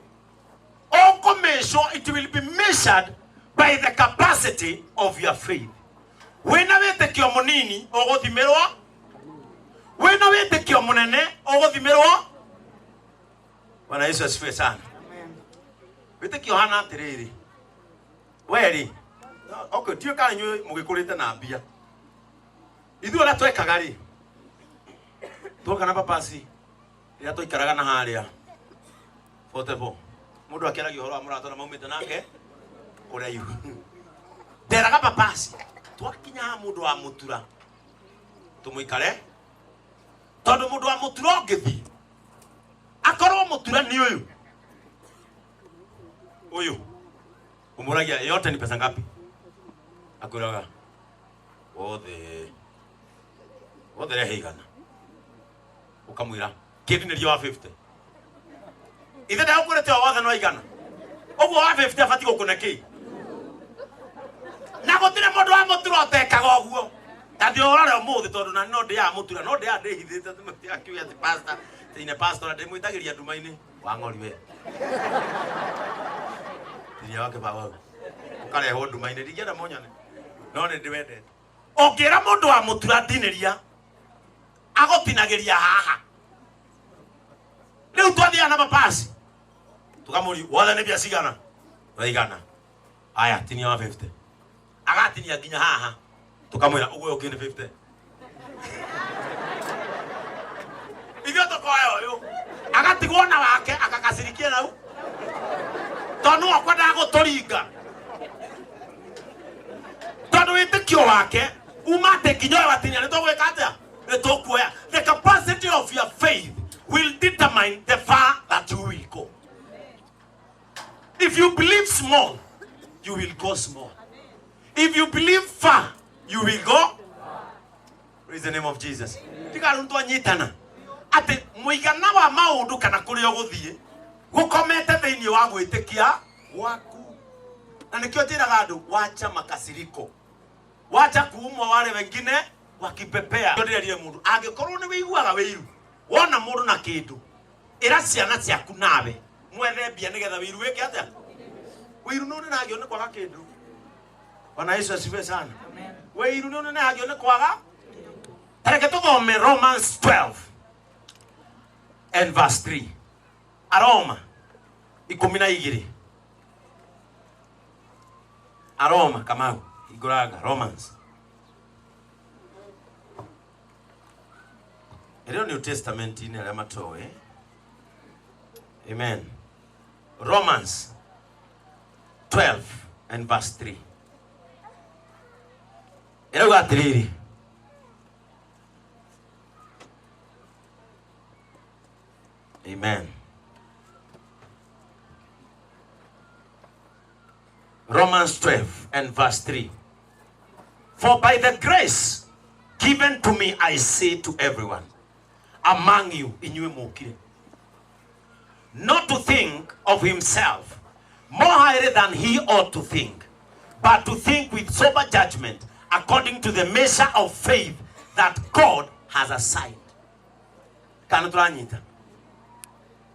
oko measure, it will be measured by the capacity of your faith. Wena witikio munini oguthimirwa, wena witikio munene oguthimirwa. Bwana Yesu asifiwe sana. Witikio hana atiriri weri okay tio kana nyu mugikurite na mbia ithu ala twekaga ri toka na papasi ira toikaraga na haria fotebo mundu akeragia horo amurato na maumite nake kuria yu deraga papasi twakinya mundu wa mutura tumuikare tondu mundu wa mutura ongithi akorwo mutura ni uyu uyu umuragia yote ni pesa ngapi akuraga wothe rehigana ukamwira kidi ni wa 50 ithe da ukurete wothe no igana ogwo wa 50 afati gukuneki na gutire mundu wa mutura otekaga ogwo tathi orare umuthi tondu na no ndi ya mutura no ndi ya ndihithite tumati akiuya ti pastor tine pastor ndi mwitagiria ndumaini wa ngori we Tiria wake baba. Ukare hondu maine digera monyane. No ne ndiwende. Ongira mundu wa mutura diniria. Agotinagiria haha. Riu twathia na mapasi. Tukamuri wala ne biasigana. Raigana. Aya tinia wa 50. Agatinia ginya haha. Tukamwira ugwe ukine 50. Ivyo tokoyo yo. Agatigona wake akakasirikia nau. Tonu akwenda guturinga tondu witikio wake umate kinyoe watinya nitugwika atia nitukuoya. The capacity of your faith will determine the far that you will go. If you believe small, you will go small. If you believe far, you will go. Praise the name of Jesus. Tigaru ntwa nyitana ati muigana wa maundu kana kuri oguthie gukomete thiini wa gwitikia waku na nikio njiraga andu wacha makasiriko wacha kuumwa wale wengine wakipepea. Ndio mundu angekorwo ni wiguaga wiru wona mundu na kindu ira ciana ciaku nawe mwethembia nigetha wiru weke atia wiru no nagio ni kwaga kindu. Bwana Yesu asifiwe sana. Amen. Wiru no nagio ni kwaga. Tareke tuthome Romans 12 and verse 3. Aroma 12. Aroma Kamau iguraga Romans. Ero New Testament ine ala matoe. Amen. Romans 12 and verse 3. Ero gatriri. Amen. Romans 12 and verse 3. For by the grace given to me, I say to everyone among you, not to think of himself more highly than he ought to think, but to think with sober judgment, according to the measure of faith that God has assigned.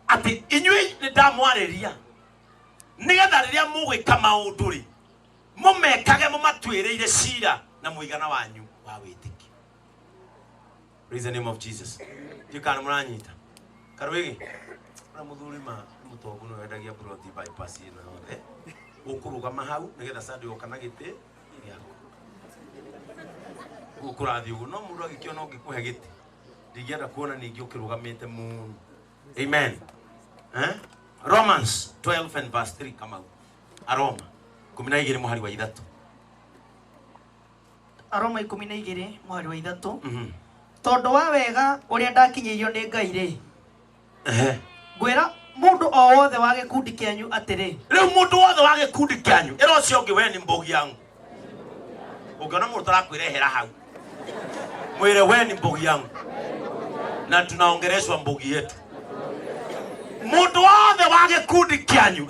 Ati inywe ni damwareria nigetha riria mugwika maunduri mumekage mumatwireire cira na muigana wanyu wa witiki. Praise the name of Jesus. Jikana muranyita karwegi na muthuri ma mutongu no wendagia broti bypass ina hothe ukuruga mahau nigetha sadi okana gite yako ukurathi ugu no mundu agikiona ngikuhe gite ndigienda kuona ningi ukirugamite mu. Amen. Romans 12 and verse 3 kama Aroma 12 muhari wa 3. Aroma 12 muhari wa 3. Tondu wa wega uria ndakinyirio ni Ngai ri ngwira mundu o wothe wa gikundi kianyu atiri riu mundu wothe wa gikundi kianyu ero cio ngi we ni mbogi yangu ukiona mundu tarakwirehera hau mwire we ni mbogi yangu na tunaongereshwa mbogi yetu. Mundu wothe wa gikundi kianyu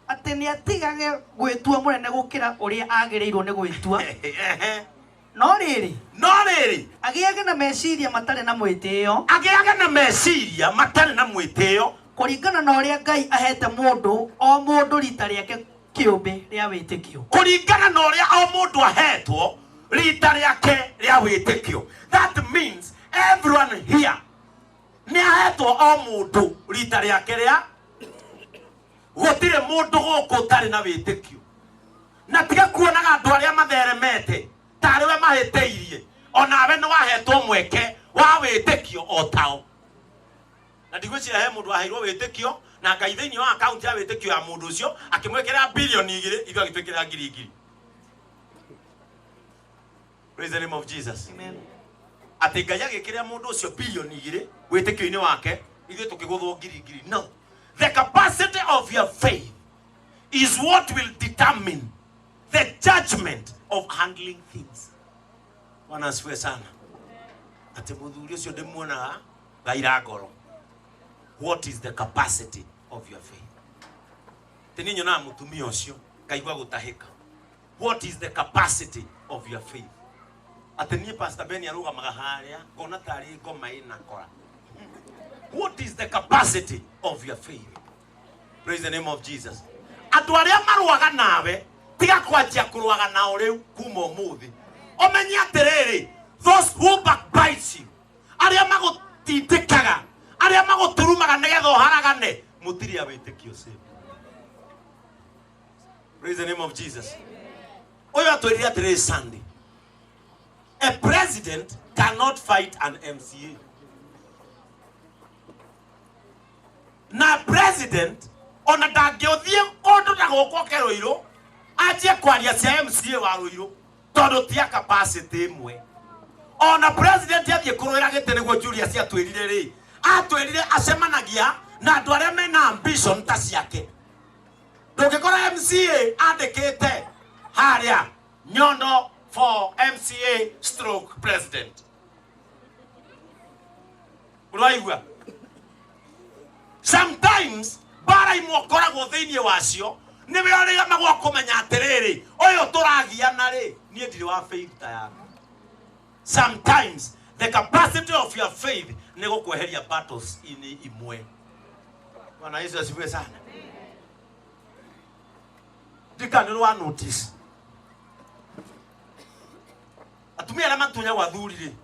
ati ni atigage gwitua munene gukira uria agireirwo ni gwitua no riri agiage na meciria matare na mwitio kuringana na uria Ngai ahete mundu o mundu rita riake kiumbe ria witikio kuringana na uria o mundu ahetwo rita riake ria witikio. That means everyone here ni ahetwo o mundu rita riake ria gutire mundu guku tari na witikio na tiga kuonaga andu aria matheremete tariwe maheteirie onawe ni wahetwo mweke wa witikio o tao na ndigwicira he mundu aheirwo witikio na Ngai thiini wa account ya witikio ya mundu ucio akimwekera bilioni 2 ithu agitwekera ngiri. Praise the name of Jesus. Amen. Ati Ngai agikiria mundu ucio bilioni 2 witikio-ini wake ithu tukiguthwo ngiri. No, the capacity of your faith is what will determine the judgment of handling things. Bwana asifiwe sana. Ati muthuri ucio ndimuonaga gaira ngoro. What is the capacity of your faith? Teninyo na mutumia ucio kaigwa gutahika. What is the capacity of your faith? Ati ni Pst.Ben arugamaga haria ngona tari ngoma ina kora. What is the capacity of your faith? Praise the name of Jesus. Andu aria maruaga nawe tiga kwanjia kuruaga nao riu kuma umuthi. Omenya atiriri, those who backbite you, aria magutindikaga, aria maguturumaga nigetha uharagane, mutiri awitikio save. Praise the name of Jesus. Oyo atwirire atiriri Sunday. A president cannot fight an MCA. Na president ona ndangiothie undu na gukwo keroiro ajie kwaria cia MCA wa ruiro tondu tia capacity imwe. Ona president athie kuruira gite niguo Julius atwirire ri atwirire acemanagia na andu aria mena ambition ta ciake. Ndungikora MCA andikite haria nyondo for MCA stroke president. Uraigua? Sometimes bara imwokoragwo thiini wacio Ni we ori magwa kumenya atiriri oyo turagiana ri nie ndiri wa faith ta yaku. Sometimes the capacity of your faith ni gukweheria battles ini imwe. Bwana Yesu asifiwe sana. Ndikanirwo wa notice atumia na matunya wa thuri ri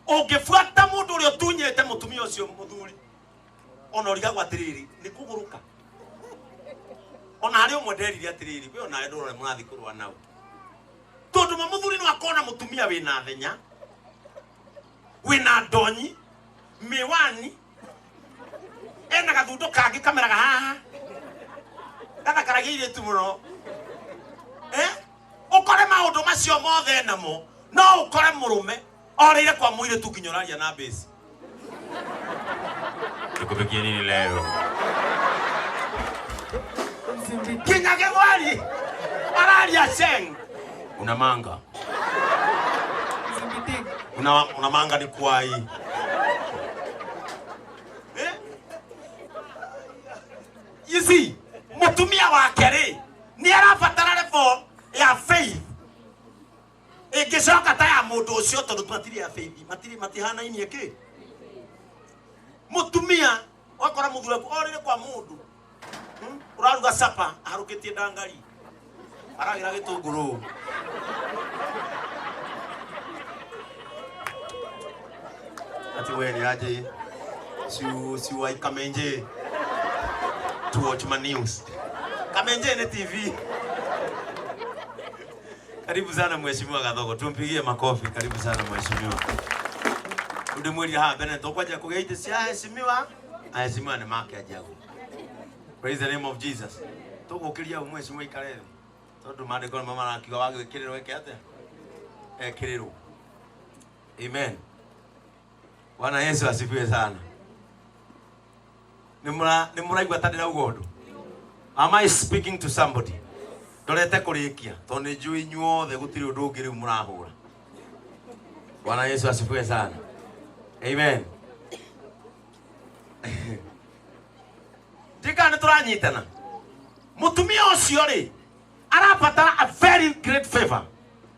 ungifuata mundu uri otunyete mutumia ucio muthuri ona uriga gwatiriri ni kuguruka ona ari umwe nderire atiriri we ona ndorore murathi kurwa nao tondu muthuri no akona mutumia wina thenya wina ndonyi miwani ena gathundo kangi kamera haha kana karagire tu muno ukore maundu macio mothe namo no ukore murume orire kwa muire tu kinyoraria na base tukupikie nini leo kinyage wali araria seng una manga una manga ni kwai you see mutumia wake ri ni arabatara level ya faith igicoka ta ya mundu ucio tondu twatiri ya faith matihana ini eki mutumia wakora muthura orire kwa mundu uraruga sapa arukitie ndangari aragira gitunguru ati we ni aje si wai kamenje to watch my news kamenje ni TV. Karibu sana mheshimiwa Gathogo, tumpigie makofi. Karibu sana mheshimiwa. Ndimwiri ha bene tokwaje kugeite cia heshimiwa aheshimiwa ni make ajagu. Praise the name of Jesus. Tugukiria mheshimiwa ikarere tondu mandiko mama nakiwa wage kiriro weke ate kiriro. Amen. Bwana Yesu asifiwe sana. Nimuraigwa tadira ugondo. Am I speaking to somebody? Dorete kurikia tondu njui nyuothe gutiri undu ungi riu murahura. Bwana Yesu asifiwe sana. Amen. Ndikane turanyitana. Mutumia ucio ri arabatara a very great favor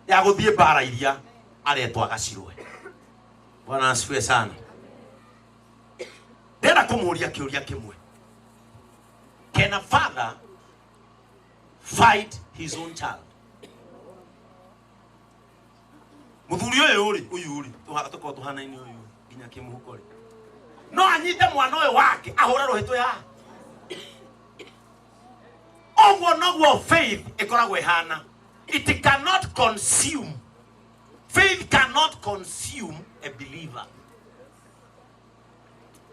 ya guthie bara iria aretwa gacirwe. Bwana asifiwe sana. Ndenda kumuria kiuria kimwe. Can a father fight his own child? Muthuri uyu uri tuhaka tuhana ini uyu ginya kimuhukore no anyite mwana uyu wake ahura rohito ya ogwo nogwo faith ikoragwe hana. It cannot consume. Faith cannot consume a believer.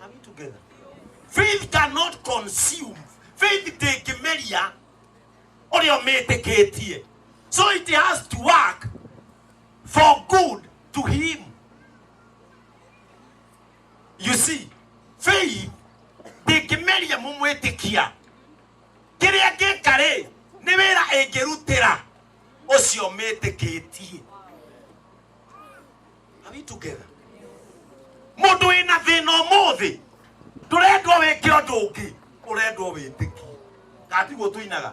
Are we together? Faith cannot consume. Faith take meria or your mete. So it has to work for good to him. You see, faith take meria mumwetekia. Kiria gekare nibera egerutera osio meteketie. Are we together? Mundu ina thina mothi turendwo weke undu ungi urendwo witiki gati go tuinaga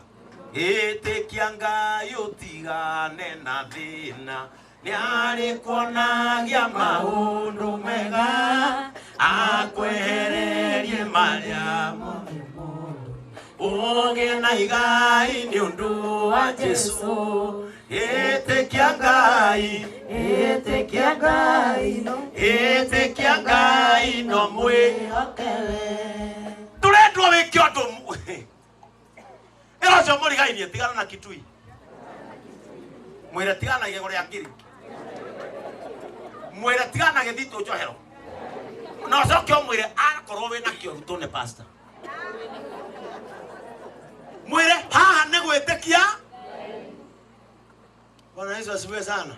itikia Ngai utigane na thina ni ari kuonagia maundu mega akwehererie maria uge na igai ni undu wa Jesu itikia Ngai no mwihokewe turendwo weke undu Erojo muri gaini tigana na kitui. Mwira tigana igego ria ngiri. Mwira tigana githito njohero. No cokyo mwire akorwo we na kio rutone pastor. Mwire haha ne gwetekia. Bwana Yesu asifiwe sana.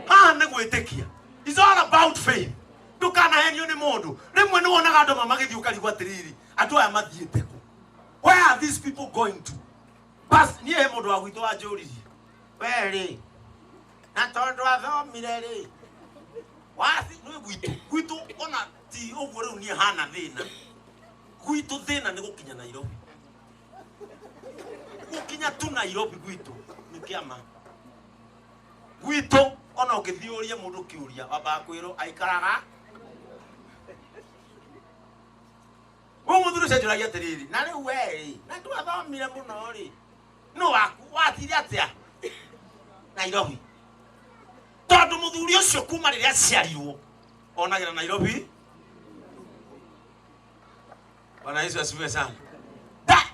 Haha ne gwetekia. It's all about faith. Tukana henyo ni mundu. Rimwe ni wonaga andu mamagithiuka rigwa tiriri. Atu aya mathiete ku. Where are these people going to? Pas ni he mundu wa gwitu wa njuri weri na tondu athomire ri wasi ni gwitu ona ti uguo riu ni hana thina Gwitũ thĩna nĩ gũkinya Nairobi. Gũkinya tu Nairobi gwitũ nĩ kĩama. Gwitũ ona ũngĩthiĩ ũrie mũndũ kĩũria wambaga kwĩrwo aikaraga. Mũthuri cenjũragia atĩrĩrĩ, na rĩu we na twathomire mũno rĩ, no watire atĩa Nairobi? Tondũ mũthuri ũcio kuma rĩrĩa aciarirwo onagĩra Nairobi. Bwana Yesu asifiwe sana.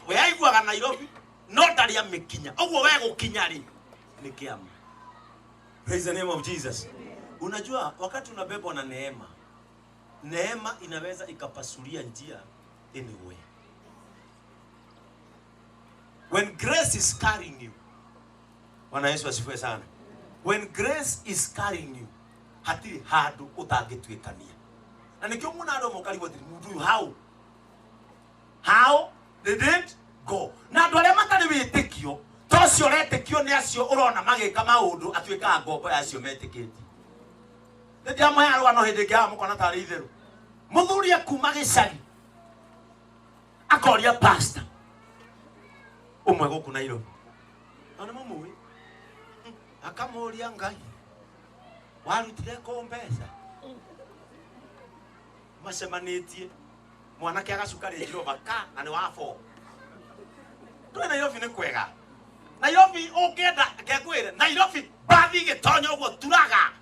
We aiguaga Nairobi no ndarĩ amĩkinya. Ũguo we gũkinya rĩ nĩ kĩama. Praise the name of Jesus. Unajua wakati unabebwa na neema, neema inaweza ikapasulia njia anywhere. When grace is carrying you, Bwana Yesu asifiwe sana. When grace is carrying you, hatirĩ handũ ũtangĩtuĩkania. Na nĩkĩo mũna andũ mokarigwo atĩrĩ, how did it go? Na andũ arĩa matarĩ wĩtĩkio, tocio ũretĩkio nĩ acio ũrona magĩka maũndũ atuĩkaga ngombo ya acio metĩkĩtie. Nĩndĩ amwe arũgano hĩndĩ ĩngĩ mũkona tarĩ itherũ. Mũthuri akuma gĩcagi akoria pastor ũmwe gũkũ Nairobi. Ona mũmũĩ akamũria Ngai, warutire kũ mbeca? Macemanĩtie mwanake agacukari njirova ka na nĩ wa 4. Tũĩ Nairobi nĩ kwega. Nairobi ũngĩenda ngĩkwĩre Nairobi bathi gĩtonyo ũguo turaga.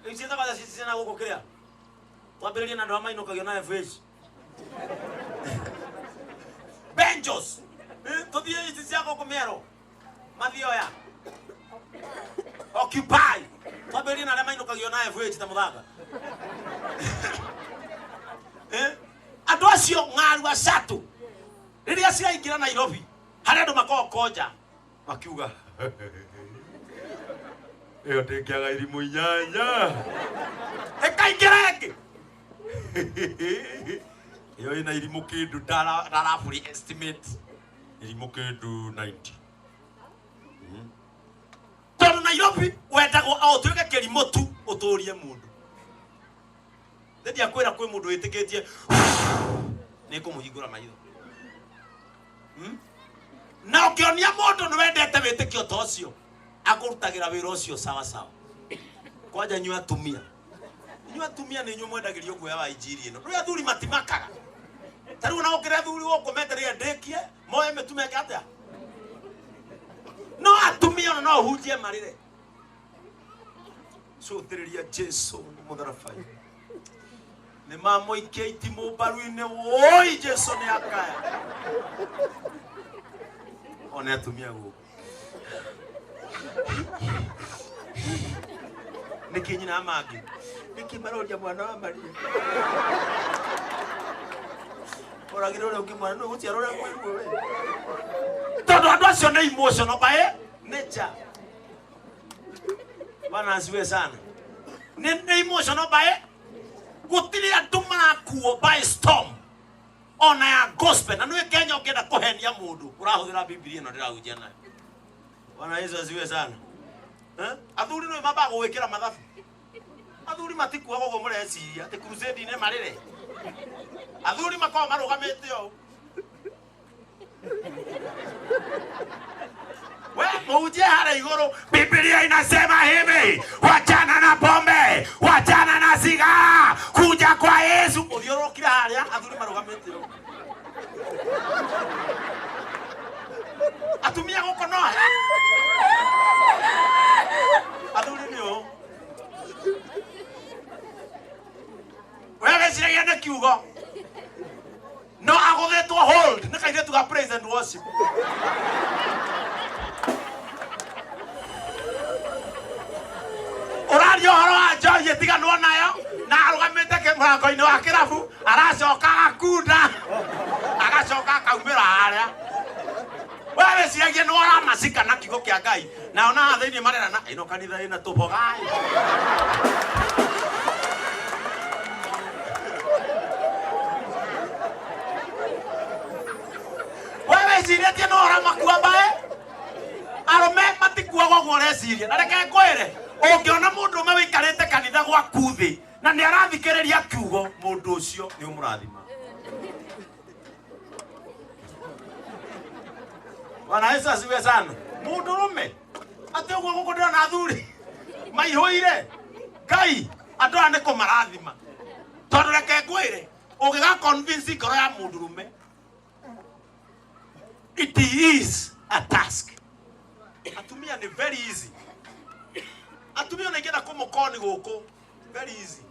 Ĩcitha kwa sisi na gũkũ kĩrĩa. Twambĩrĩrie na andũ mainũkagio na FH. Benjos. Tũthiĩ ici cia gũkũ Mĩero. Mathioya. Occupy. Twambĩrĩrie na arĩa mainũkagio na FH ta mũthanga. Andũ acio ng'aru acatũ rĩrĩa ciraingĩra Nairobi harĩa andũ makokonja makiuga ĩyo ndĩngĩaga irimũ 8 ĩkaingĩra ĩngĩ ĩyo ĩna irimũ kĩndũ ndarabũri estimate irimũ kĩndũ 90. Tondũ Nairobi wendagwo o ũtuĩke kĩrimũ tu ũtũrie mũndũ. Nĩndĩ akwĩra kwĩ mũndũ wĩtĩkĩtie nĩ kũmũhingũra maitho. Na ũkĩonia mũndũ nĩ wendete wĩtĩkio ta ũcio akũrutagĩra wĩra ũcio sawa sawa. Kwanja nyua atumia. Nyua atumia nĩ nyuo mwendagĩrio kuoya wa injiri ĩno. Rĩu athuri matimakaga. Ta rĩu na ũkĩrĩa athuri gũkũmeteria ndĩkie moe mĩtume ĩngĩ atĩa. No atumia ona no ũhunjie marĩre. Cũthĩrĩria Jesũ mũtharaba-inĩ. Nĩ mamũikia itimũ mbaru-inĩ woi Jesũ nĩ akaya. Ona atumia gũkũ. Nĩkĩ nyina mangĩ. Nĩkĩ maroria mwana wa Maria. Oragĩrwo ũrĩa ũngĩ mwana nĩ gũciarwo ũrĩa kwĩruo we. Tondũ andũ acio nĩ emotional by nature. Bwana asifiwe sana. Nĩ emotional by gũtirĩ andũ marakuo by storm ona ya gospel. Na nĩwe Kenya ũngĩenda kũhenia mũndũ ũrahũthĩra Biblia ĩno ndĩrahunjia nayo. Bwana Yesu asifiwe sana. Athuri nĩ mambaga gwĩkĩra mathabu. Athuri matikuaga ũguo mũreciria atĩ crusade-inĩ marĩre. Athuri makoragwo marũgamĩte ũũ. We mũhunjia harĩa igũrũ, Biblia inasema hivi, wachana na pombe, wachana na sigara, kuja kwa Yesu. Ũthiũrũrũkire harĩa athuri marũgamĩte ũũ. Atumia gũkũ no athuri nĩ ũũ. Wewe ciragia nĩ kiugo no agũthetwo hold nĩ kairĩtu ga praise and worship. Ũraria ũhoro wa njohi ĩtiganwo nayo na arũgamĩte mũrango-inĩ wa kĩrabu aracoka agakunda agacoka akaumĩra harĩa. Wewe ciragia nĩ waramacika na kiugo kĩa Ngai na ona thĩinĩ marera na ĩno kanitha ĩna tũbogai. Wewe ciragia no oramakua bae arũme matikuaga ũguo ũreciria. Na reke ngwĩre ũngĩona mũndũ ũmwe wĩikarĩte kanitha gwaku thĩ na nĩ arathikĩrĩria kiugo, mũndũ ũcio nĩ ũmũrathima. Bwana Yesu asifiwe sana. Mundurume ate ugo gukundira na thuri maihoire Ngai andu ane ko marathima tondu reke ngwire ugiga convince ngoro ya mundurume. It is a task. Atumia ni very easy. Atumia unaingia kumukoni guku very easy.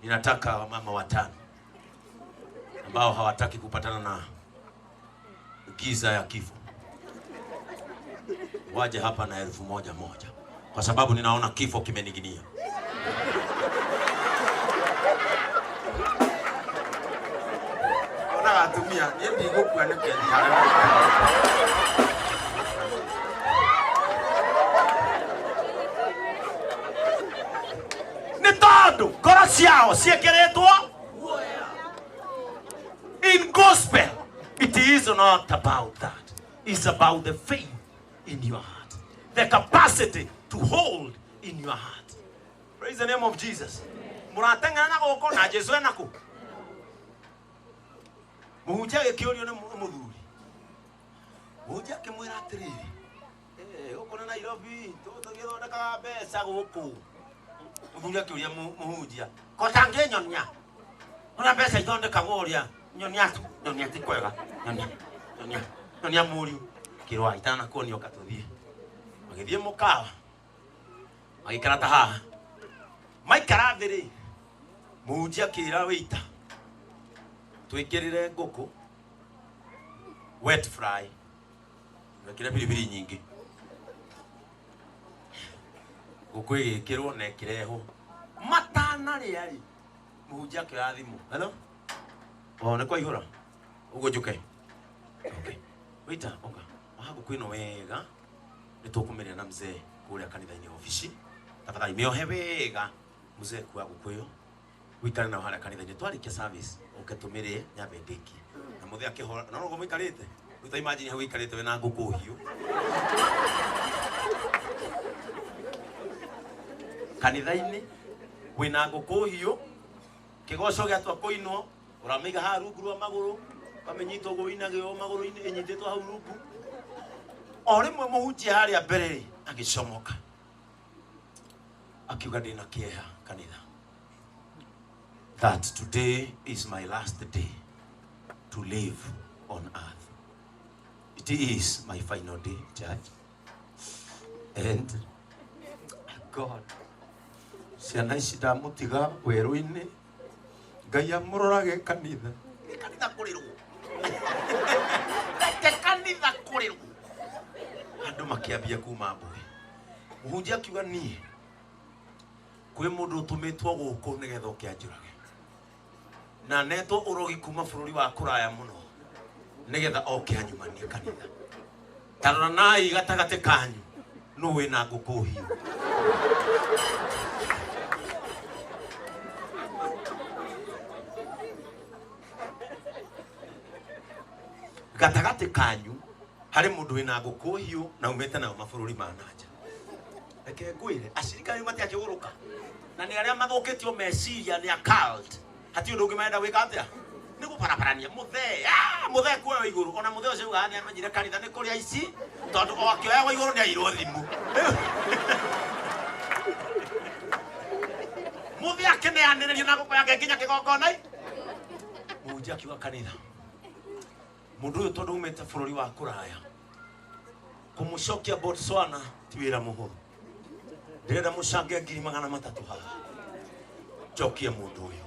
Ninataka wamama watano ambao hawataki kupatana na giza ya kifo waje hapa na 1,000 moja, kwa sababu ninaona kifo kimeniginia. Ona atumia yendi gukua ne kenya ni todo ngoro ciao ciekeretwo in gospel. It is not about that. It's about the faith in your heart, the capacity to hold in your heart. Praise the name of Jesus. Muratengana na goko na Jesu enako muhunjia gĩkĩũrio nĩ mũthuri. Muhunjia akĩmwĩra atĩrĩrĩ, gũkũ nĩ Nairobi tũgĩthondekaga mbeca gũkũ. Mũthuri akĩũria mũhunjia, "Kotange nyonia. Ona mbeca ithondekagwo ũrĩa nyonia tu, nyonia ti kwega, nyonia mũriũ." Kĩrwa itana kuonio katũthiĩ. Magĩthiĩ mũkawa. Magĩikara ta haha. Maikara thĩ rĩ, mũhunjia akĩĩra waiter, twĩkĩrĩre ngũkũ wet fry, wekĩre biribiri nyingĩ. Ngũkũ ĩgĩkĩrwo na ĩkĩrehwo. Matanarĩa rĩ, mũhunjia akĩoya thimũ. Hello? Nĩ kwaihũra? Ũguo njũke? Okay. Waiter, oka. Ngũkũ ĩno wega nĩ tũkũmĩrĩa na mzee kũrĩa kanitha-inĩ ofici. Tafadhali mĩohe wega mzee kuoya ngũkũ ĩyo. Wikare na harĩa kanitha-inĩ twarĩkia service ũkĩtũmĩrĩe nyambe ndĩkie. Na mũthee akĩhora. Na ũguo mũikarĩte? Ruta imagine hau ũikarĩte wĩna ngũkũ hiũ. Kanitha-inĩ wĩna ngũkũ hiũ. Kĩgoco gĩatua kũinwo. Ũramĩiga haha rungu rwa magũrũ. Wamenyitwo gũinagĩo magũrũ-inĩ ĩnyitĩtwo hau rungu. O rĩmwe mũhunjia harĩa mbere rĩ agĩcomoka. Akiuga ndĩna kĩeha kanitha. That today is my last day to live on earth. It is my final day, church. And God, ciana ici ndamũtiga werũ-inĩ. Ngai amũrorage kanitha. Kanitha kũrĩrwo. Kanitha kũrĩrwo. Andũ makĩambia kuma mbũĩ. Mũhunjia akiuga niĩ kwĩ mũndũ ũtũmĩtwo gũkũ nĩgetha ũkĩanjũrage. Na netwo ũrogi kuma bũrũri wa kũraya mũno nĩgetha oke anyumanie kanitha. Taronai gatagatĩ kanyu nũ wĩna ngũkũ hiũ. Gatagatĩ kanyu harĩ mũndũ wĩna ngũkũ hiũ na umĩte nayo mabũrũri ma nanja. Reke ngwĩre acirikani matiakĩgũrũka. Na nĩ arĩa mathũkĩtio meciria nĩ a cult. Hatirĩ ũndũ ũngĩ marenda gwĩka atĩa? Nĩ gũbarabarania mũthee. Mũthee kuoywo igũrũ. Ona mũthee ũcio ugaga nĩ amenyire kanitha nĩ kũrĩ aici tondũ o akĩoyagwo igũrũ nĩ airwo thimũ. Mũthee akĩneanĩrĩrio na ngũkũ yake nginya kĩgongona-inĩ. Mũhunjia akiuga kanitha, mũndũ ũyũ tondũ umĩte bũrũri wa kũraya, kũmũcokia Botswana ti wĩra mũhũthũ. Ndĩrenda mũcange 300,000 haha. Njokie mũndũ ũyũ.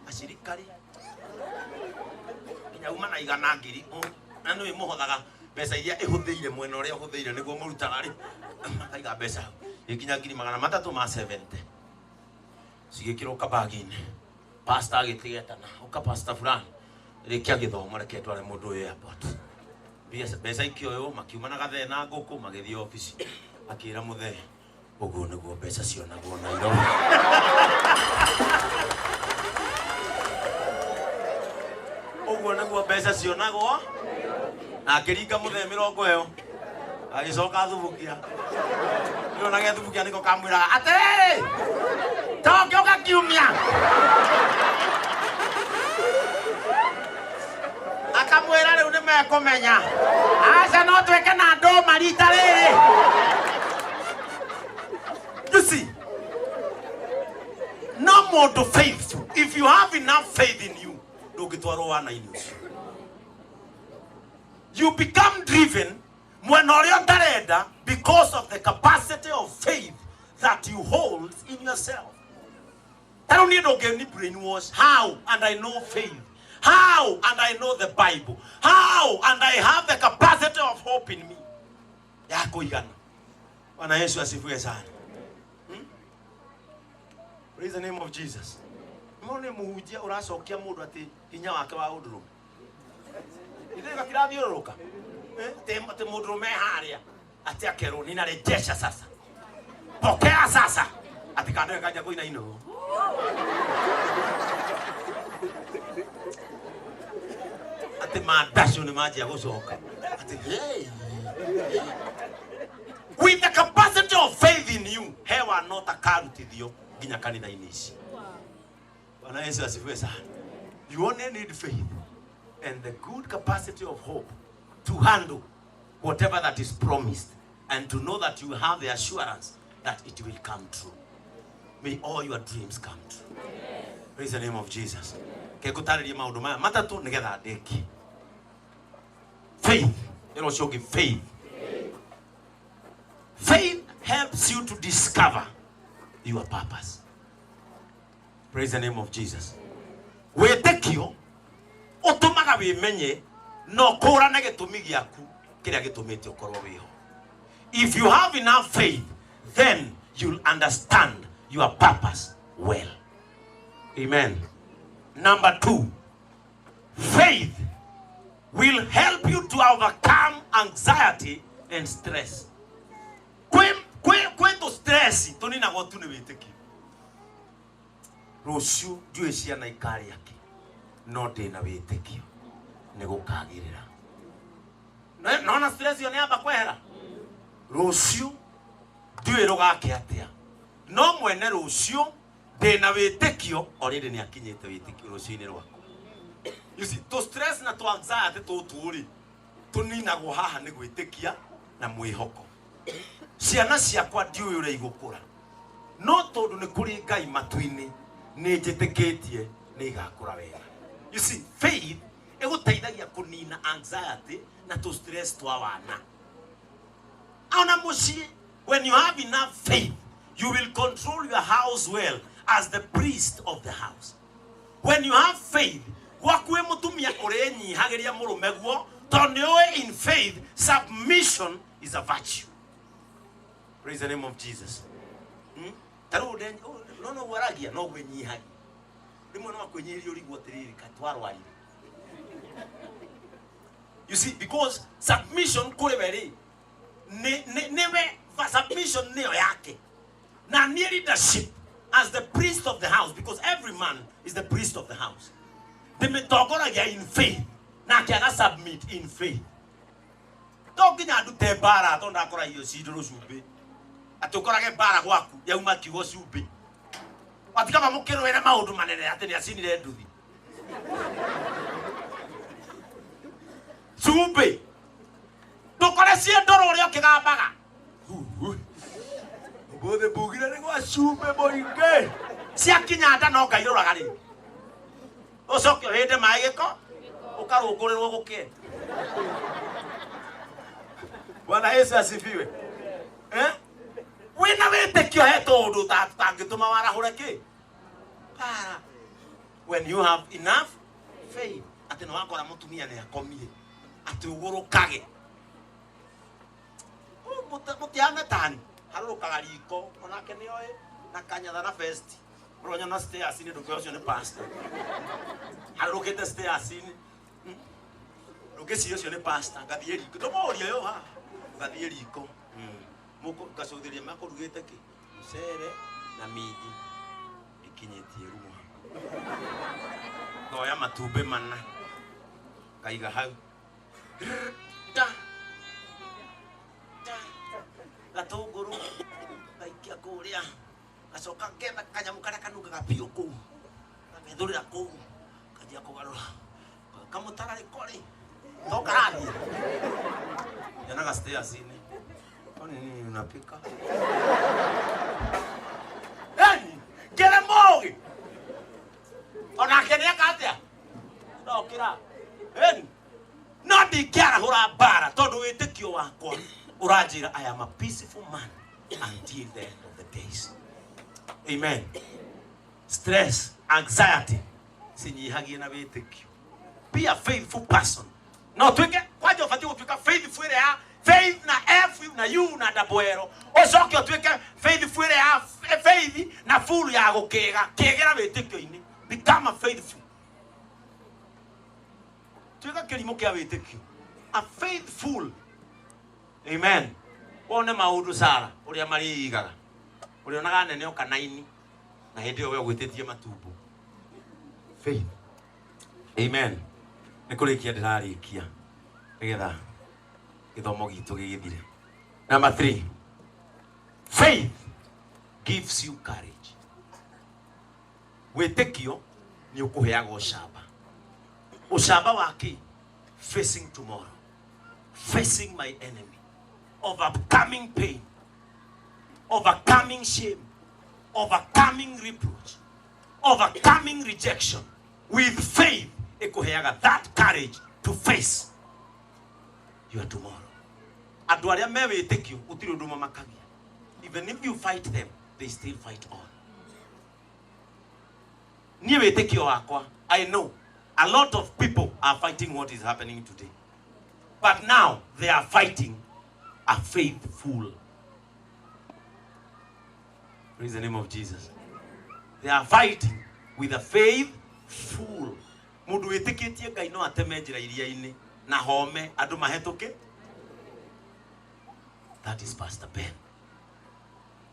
Acirikari nginya uma na 100,000 na nĩ mũhothaga mbeca iria ĩhũthĩire mwena ũrĩa ũhũthĩire nĩguo mũrutaga rĩ makaiga mbeca nginya 370 cigĩkĩrwo kabagi-inĩ. Pastor agĩtigĩtana ũka pastor fulani rĩkia gĩthomo reke tware mũndũ ũyũ airport. Mbeca ikĩoywo makiuma na gathee na ngũkũ magĩthiĩ ofici. Akĩĩra mũthee ũguo nĩguo mbeca cionagwo Nairobi. Ũguo nĩguo mbeca cionagwo. Na akĩringa mũthee mĩrongo ĩyo agĩcoka thubukia. Nĩona gethubukia nĩko kamwĩraga atĩrĩrĩ tongĩũka kiumia. Akamwĩra rĩu nĩ mekomenya aca no tweke na ndo marita riri. You see, no more to faithful. If you have enough faith in you, you become driven because of the capacity of faith that you hold in yourself. I don't need to get any brainwash. How? And I know faith. How? And I know the Bible. How? And I have the capacity of hope in me. Praise the name of Jesus. Mone muhujia uracokia mundu ati hinya wake wa uduru. Ithega kirathiururuka. Te mundu me haria ati akerwo ni narejesha sasa. Pokea sasa. Ati kandoe kaja kuina ino. Ati madasho ni maji ya gucoka. Ati hey. With the capacity of faith in you, hewa not a karutithio ginya kanitha inici. Bwana Yesu asifiwe sana. You only need faith and the good capacity of hope to handle whatever that is promised and to know that you have the assurance that it will come true. May all your dreams come true. Amen. Praise the name of Jesus. Kekutariria maundu maya matatu nigetha ndeki. Faith. You know, show faith. Faith helps you to discover your purpose. Praise the name of Jesus. Wetekio otumaga wimenye no kura na gitumi giaku kiria gitumite ukorwo wiho. If you have enough faith, then you'll understand your purpose well. Amen. Number 2, faith will help you to overcome anxiety and stress. Kwetu stress tunina gotu ni witeki. Ruciu ndiwe ciana ikari yake no ndina witekio ni gukagirira. Nona stress yo ni amba kwehera. Ruciu ndiwe rugake atia. No mwene ruciu ndina witekio already ni akinyete witekio ruciu ni rwako. You see, to stress na to anxiety to turi tunina go haha ni gwitekia na mwihoko. Ciana ciakwa ndiwe ure igukura. No tondu ni kuri Ngai matuini ni njiteketie ni igakura wega. You see, faith eguteithagia kunina anxiety na to stress twa wana. Ana muci, when you have enough faith, you will control your house well as the priest of the house. When you have faith, wakwe mutumia urenyi hageria murume guo, tonyoe in faith, submission is a virtue. Praise the name of Jesus. Taru den no waragia no gwenyi hagi. Rimwe no akwenyiri uri gwotiriri katwarwari. You see, because submission kule veri never submission neo yake. Na near leadership as the priest of the house, because every man is the priest of the house. They may talk in faith. Na kiana submit in faith. Talking adu tebara atonda akora iyo sidoro sube. Atokora ke bara gwaku ya uma kigo sube. Watika ba mukero ene maundu manene ate ni asinire nduthi. Sube. Tokore sie ndoro uri okigambaga. Bothe bugira ni gwa sube boinge. Cia kinyanda no Ngai roraga ri. Osokyo hende maigeko. Ukarugurerwo gukie. Bwana Yesu asifiwe. Wina witekio heto undu tangituma warahura ki. When you have enough faith, ati no wakora mutumia ne akomie. Ati ugurukage. Mutiana tani. Harurukaga riko onake ni oe na kanyatha na first. Ronya na stairs ni nduke ucio ni pastor. Harurukite stairs ni. Rugeci ucio ni pastor ngathie riko. Ndomoria yo ha. Ngathie riko. Muko kasudhiria makurugite ki. Sere na miji ikinyetie rumo. Ngoya matumbe mana. Kaiga hau. Ta. Gatunguru gaikia kuria gacoka ngenda kanyamu karia kanunga gapio kuu gethurira kuu kajia kugarura kamutara rikori Toka radi. Yanaga stairs ini. Kwani nini unapika? Nani? Kile mogi. Ona kenia katia. Ndo kira. No ndikiara hura bara tondu witikio wakwa uranjira I am a peaceful man until the end of the days. Amen. Stress, anxiety sinyihagie na witikio. Be a faithful person. No twike kwaje ufati utwika faithful ile ya faith na F na U na double. Osoke twike faithful ile ya faith na full ya gukega kegera witikio ini. Become a faithful. Twika kilimo kia witikio. A faithful. Amen. One maundu Sara uria mariigaga. Uria onaga nene oka 9 na hindi yo we gwititie matumbu. Faith. Amen. Nikurikia ndirarikia. Nigetha githomo gitu gigithire. Number 3. Faith gives you courage. Witikio ni ukuheaga ucamba. Ucamba waki facing tomorrow. Facing my enemy. Overcoming pain. Overcoming shame. Overcoming reproach. Overcoming rejection. With faith, ekuheaga that courage to face your tomorrow. Aduaria mewe etekio utiri uduma makagia. Even if you fight them, they still fight on. Niwe etekio wakwa. I know a lot of people are fighting what is happening today. But now they are fighting a faithful. Praise the name of Jesus. They are fighting with a faithful. Mundu witikitie Ngai no ateme njira iria ini na home andu mahetoke. That is Pastor Ben.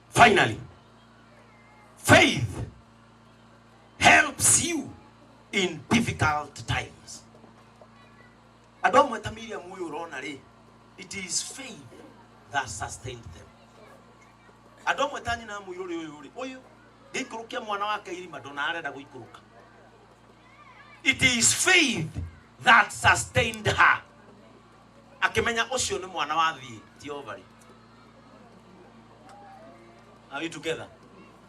Finally, faith helps you in difficult times. Adomo tamiria muyo urona ri. It is faith that sustained them. Adomo tani na muyo uri. Oyo gikurukia mwana wake irima ndona arenda guikuruka. It is faith that sustained her. Akimenya ucio ni mwana wa thie ti ovary. Are we together?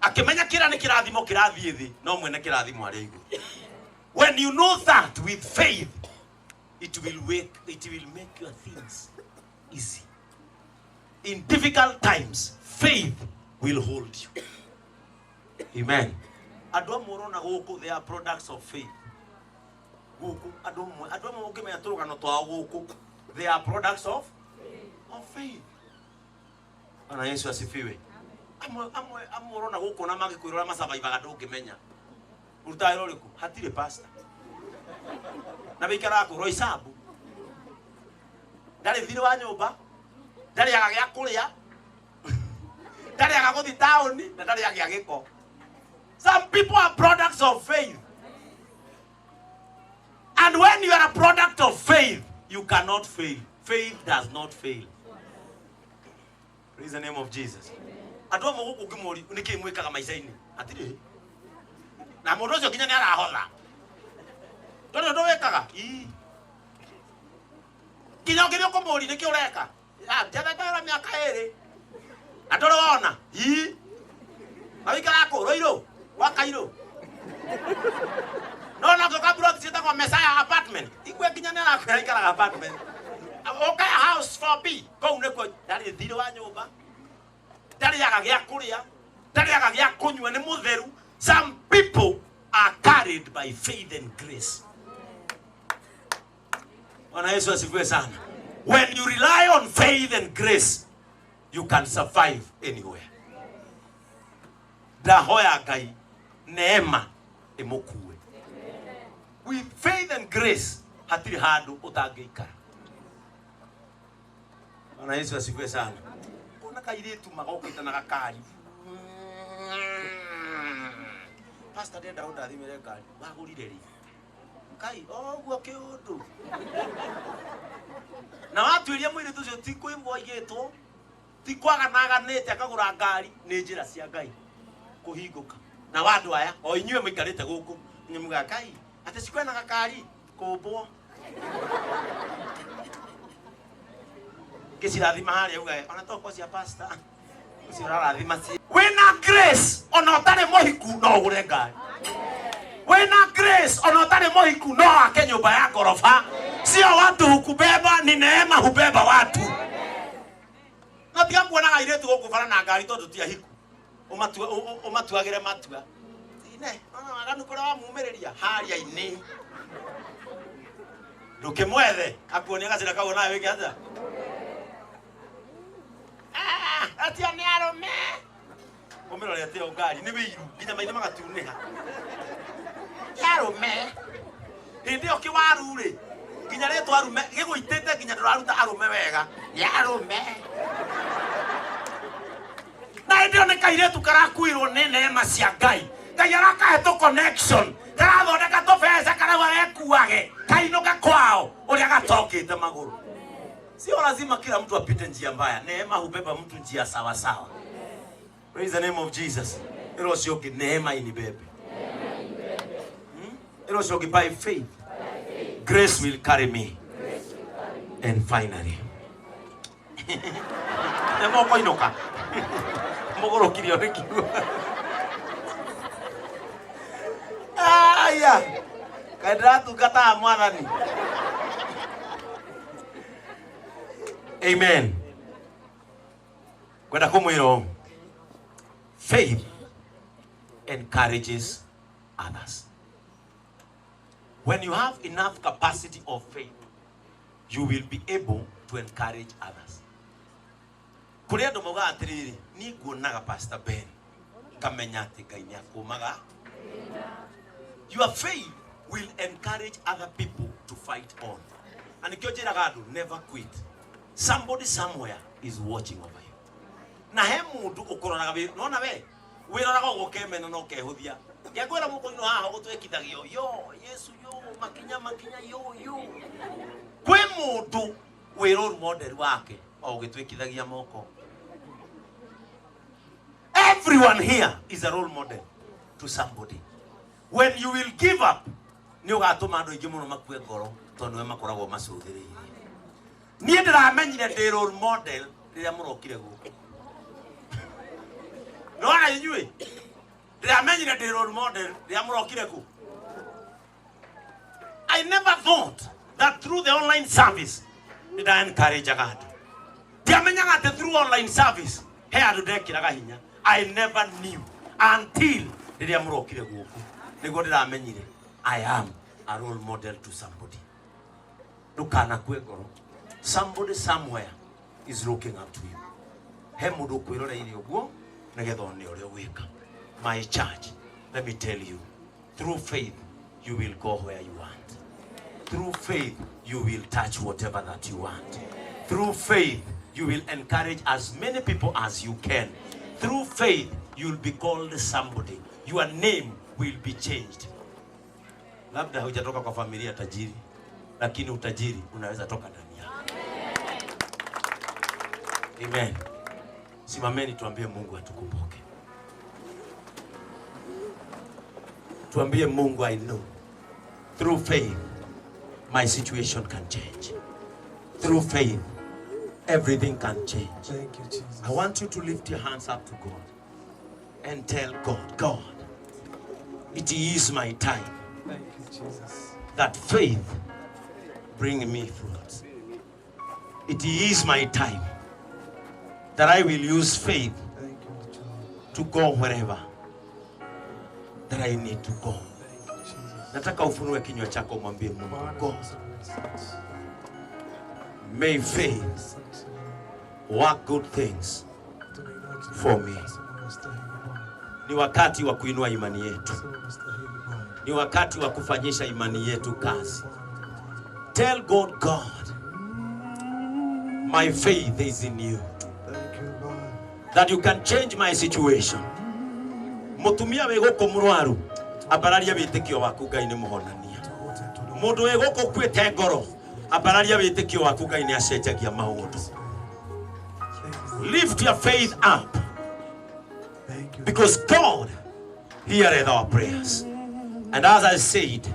Akimenya kira ni kirathimo kirathie thi no mwene kirathimo ari igu. When you know that with faith, it will make your things easy. In difficult times, faith will hold you. Amen. Adomorona goko, they are products of faith. Goko adomo ukime yatoroga no twa goko, they are products of faith. Bwana Yesu asifiwe. Amorona goko na magikwirora masabaibaga ndungimenya. Urutairo riku hatire pastor. Na bikara ko roisabu. Dale thire wa nyumba. Dale agagia kuria. Dale agaguthi town na dale agia giko. Some people are products of faith. And when you are a product of faith, you cannot fail. Faith does not fail. Praise the name of Jesus. Ado mo ukimori unike mwekaga maisaini. Atire. Na modozo kinya ni arahola. Dodo wekaga. Kinya komori niki ureka. Jada tara miaka ere. Adoro ona. Awikara ko roiro. Wakairo. No go kabro sita kwa Messiah apartment. Ikwe kinya ni arakara apartment. Okay, house for B. Go neko dali thiro wa nyumba. Dali yakagia kuria. Dali yakagia kunywa ni mutheru. Some people are carried by faith and grace. Bwana Yesu asifiwe sana. When you rely on faith and grace, you can survive anywhere. Dahoya Ngai neema emokuwe. With faith and grace, hatiri handu utangeikara. Bwana Yesu asifiwe sana. Kuna kairetu magoka na gakari. Pastor denda onda thimere ngari bagurire ri kai oguo kiundu na watuiria mwiri tucio ti kwimbo igetwo ti kwaganaganite akagura ngari ni njira cia Ngai kuhinguka na wandu aya o inyue muikarite guku nyimuga kai ate sikwena gakari kumbwo Ukisirathima hari ugae ona toko cia pastor. Usirathima ci. Wina grace ona utare mohiku no ugure ngari. Wina grace ona utare mohiku no ake nyumba ya gorofa. Sio watu hukubeba, ni neema hubeba watu. Na tia kuona airetu gukubara na ngari tondu tia hiku. Umatuagire matua. Ine, ona aganu kora wa mumereria haria ini. Ndukimwethe akuonia gacira kau nawe wiki atia. Atia ni arume. Umero ya teo ngari ni wiru nginya maitho magatuniha. Arume. Hindi okiwaru ri. Nginya ri twarume giguitite nginya nduraruta arume wega. Arume. Na ndio nekairetu karakuirwo ni neema cia Ngai. Ngai arakahe to connection. Karathondeka to pesa karagwa ekuage. Kainuka kwao uria gatokite maguru. Sio lazima kila mtu apite njia mbaya. Neema hubeba mtu njia sawa sawa. Praise the name of Jesus. Ilo sio neema inibebe. Ilo sio by faith. Grace will carry me. And finally. Nemo koinoka. Mogoro kirio kiru. Aya. Kadratu kata mwathani. Amen. Kwenda kumwiro. Faith encourages others. When you have enough capacity of faith, you will be able to encourage others. Kuria ndo moga atiriri ni guonaga Pastor Ben kamenya ati Ngai ni akumaga. Your faith will encourage other people to fight on. And ikionjera gadu, never quit. Somebody somewhere is watching over you. Na he mundu ukororaga we nona we wiraga gukemena no kehuthia. Yakwira mukoino haha gutwekithagio yo Yesu yo makinya yo. Kwe mundu we role model wake o gitwekithagia moko. Everyone here is a role model to somebody. When you will give up, ni ugatuma andu ingi muno makue ngoro tondu we makoragwo macuthiriire. Ni ndiramenyire ndi role model riria murokire guku. No ana inyui ndiramenyire ndi role model riria murokire ku. I never thought that through the online service did I encourage God. Ndiamenyaga ati through online service he andu ndekiraga hinya. I never knew until riria murokire guku. Nigo ndiramenyire I am a role model to somebody. Ndukana kwe ngoro. Somebody somewhere is looking up to you. He mundu kwirorera uguo nigetha one uria wika. My church, let me tell you, through faith you will go where you want. Through faith you will touch whatever that you want. Through faith you will encourage as many people as you can. Through faith you will be called somebody. Your name will be changed. Labda hujatoka kwa familia tajiri, lakini utajiri unaweza toka ndani yako. Amen. Simameni tuambie Mungu atukumbuke. Tuambie Mungu, I know through faith my situation can change. Through faith everything can change. Thank you, Jesus. I want you to lift your hands up to God and tell God, God, it is my time. Thank you, Jesus. That faith bring me fruits. It is my time that I will use faith Thank you, Lord. to go wherever that I need to go. Thank you, Jesus. Nataka ufunue kinywa chako mwambie Mungu, God, Thanks, may faith work good things for me. Ni wakati wa kuinua imani yetu. Ni wakati wa kufanyisha imani yetu kazi. Tell God, God, my faith is in you. That you can change my situation. Mutumia we goko murwaru abararia witikio waku Ngai ni muhonania. Mundu we goko kwite ngoro abararia witikio waku Ngai ni acenjagia maundu. Lift your faith up, because God heareth our prayers. And as I said,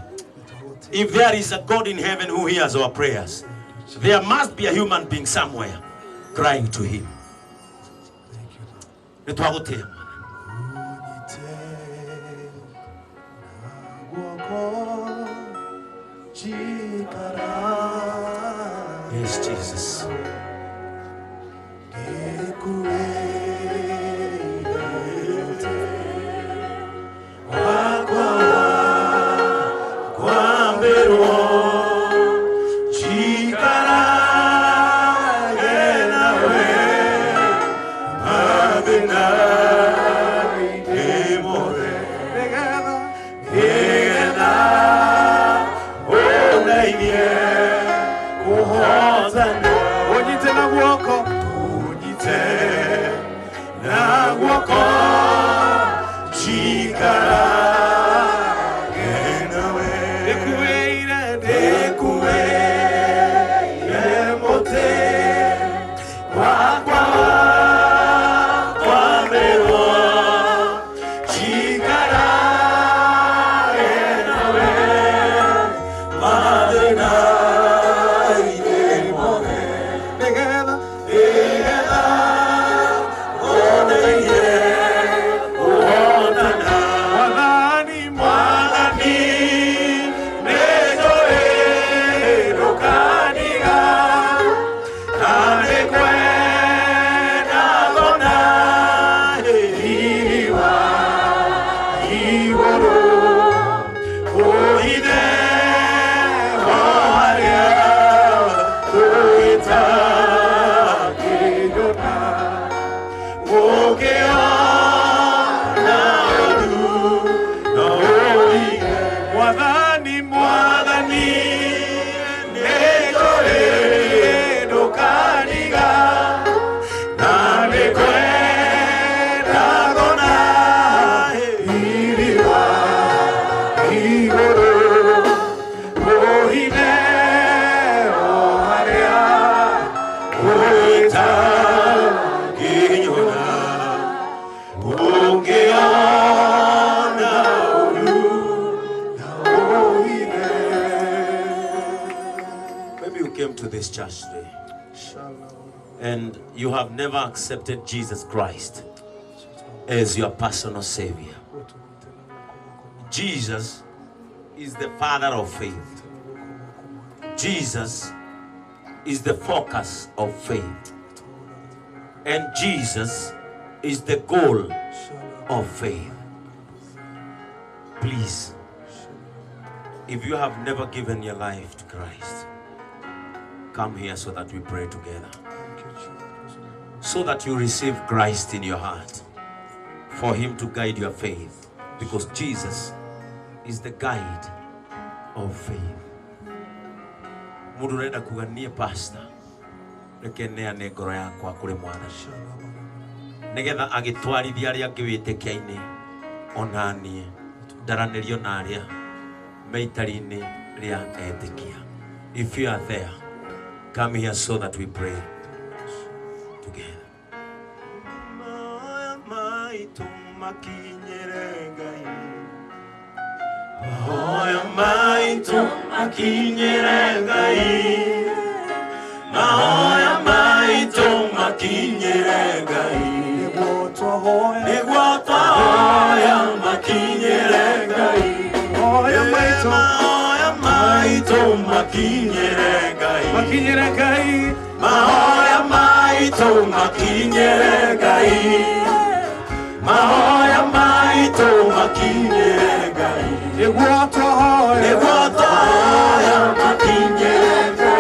if there is a God in heaven who hears our prayers, there must be a human being somewhere crying to him. Nitwagutia. Yes, Jesus. Church today, and you have never accepted Jesus Christ as your personal Savior. Jesus is the Father of faith. Jesus is the focus of faith, and Jesus is the goal of faith. Please, if you have never given your life to Christ, come here so that we pray together. So that you receive Christ in your heart. For him to guide your faith. Because Jesus is the guide of faith. Murureda kugania pastor. Rekenea negoro yakwa kuri mwana. Negetha agitwarithia aria ngiwitikiaini onanie ndaranĩrio na aria meitari-inĩ ria etikia. If you are there, come here so that we pray together. Mahoya maitu makinyere Ngai. Mahoya maitu makinyere Ngai. Niguo twahoya makinyere Ngai. Mahoya maitu makinyere Ngai. Makinyere Ngai. Mahoya maitu makinyere Ngai. Mahoya maitu makinyere Ngai. Niguo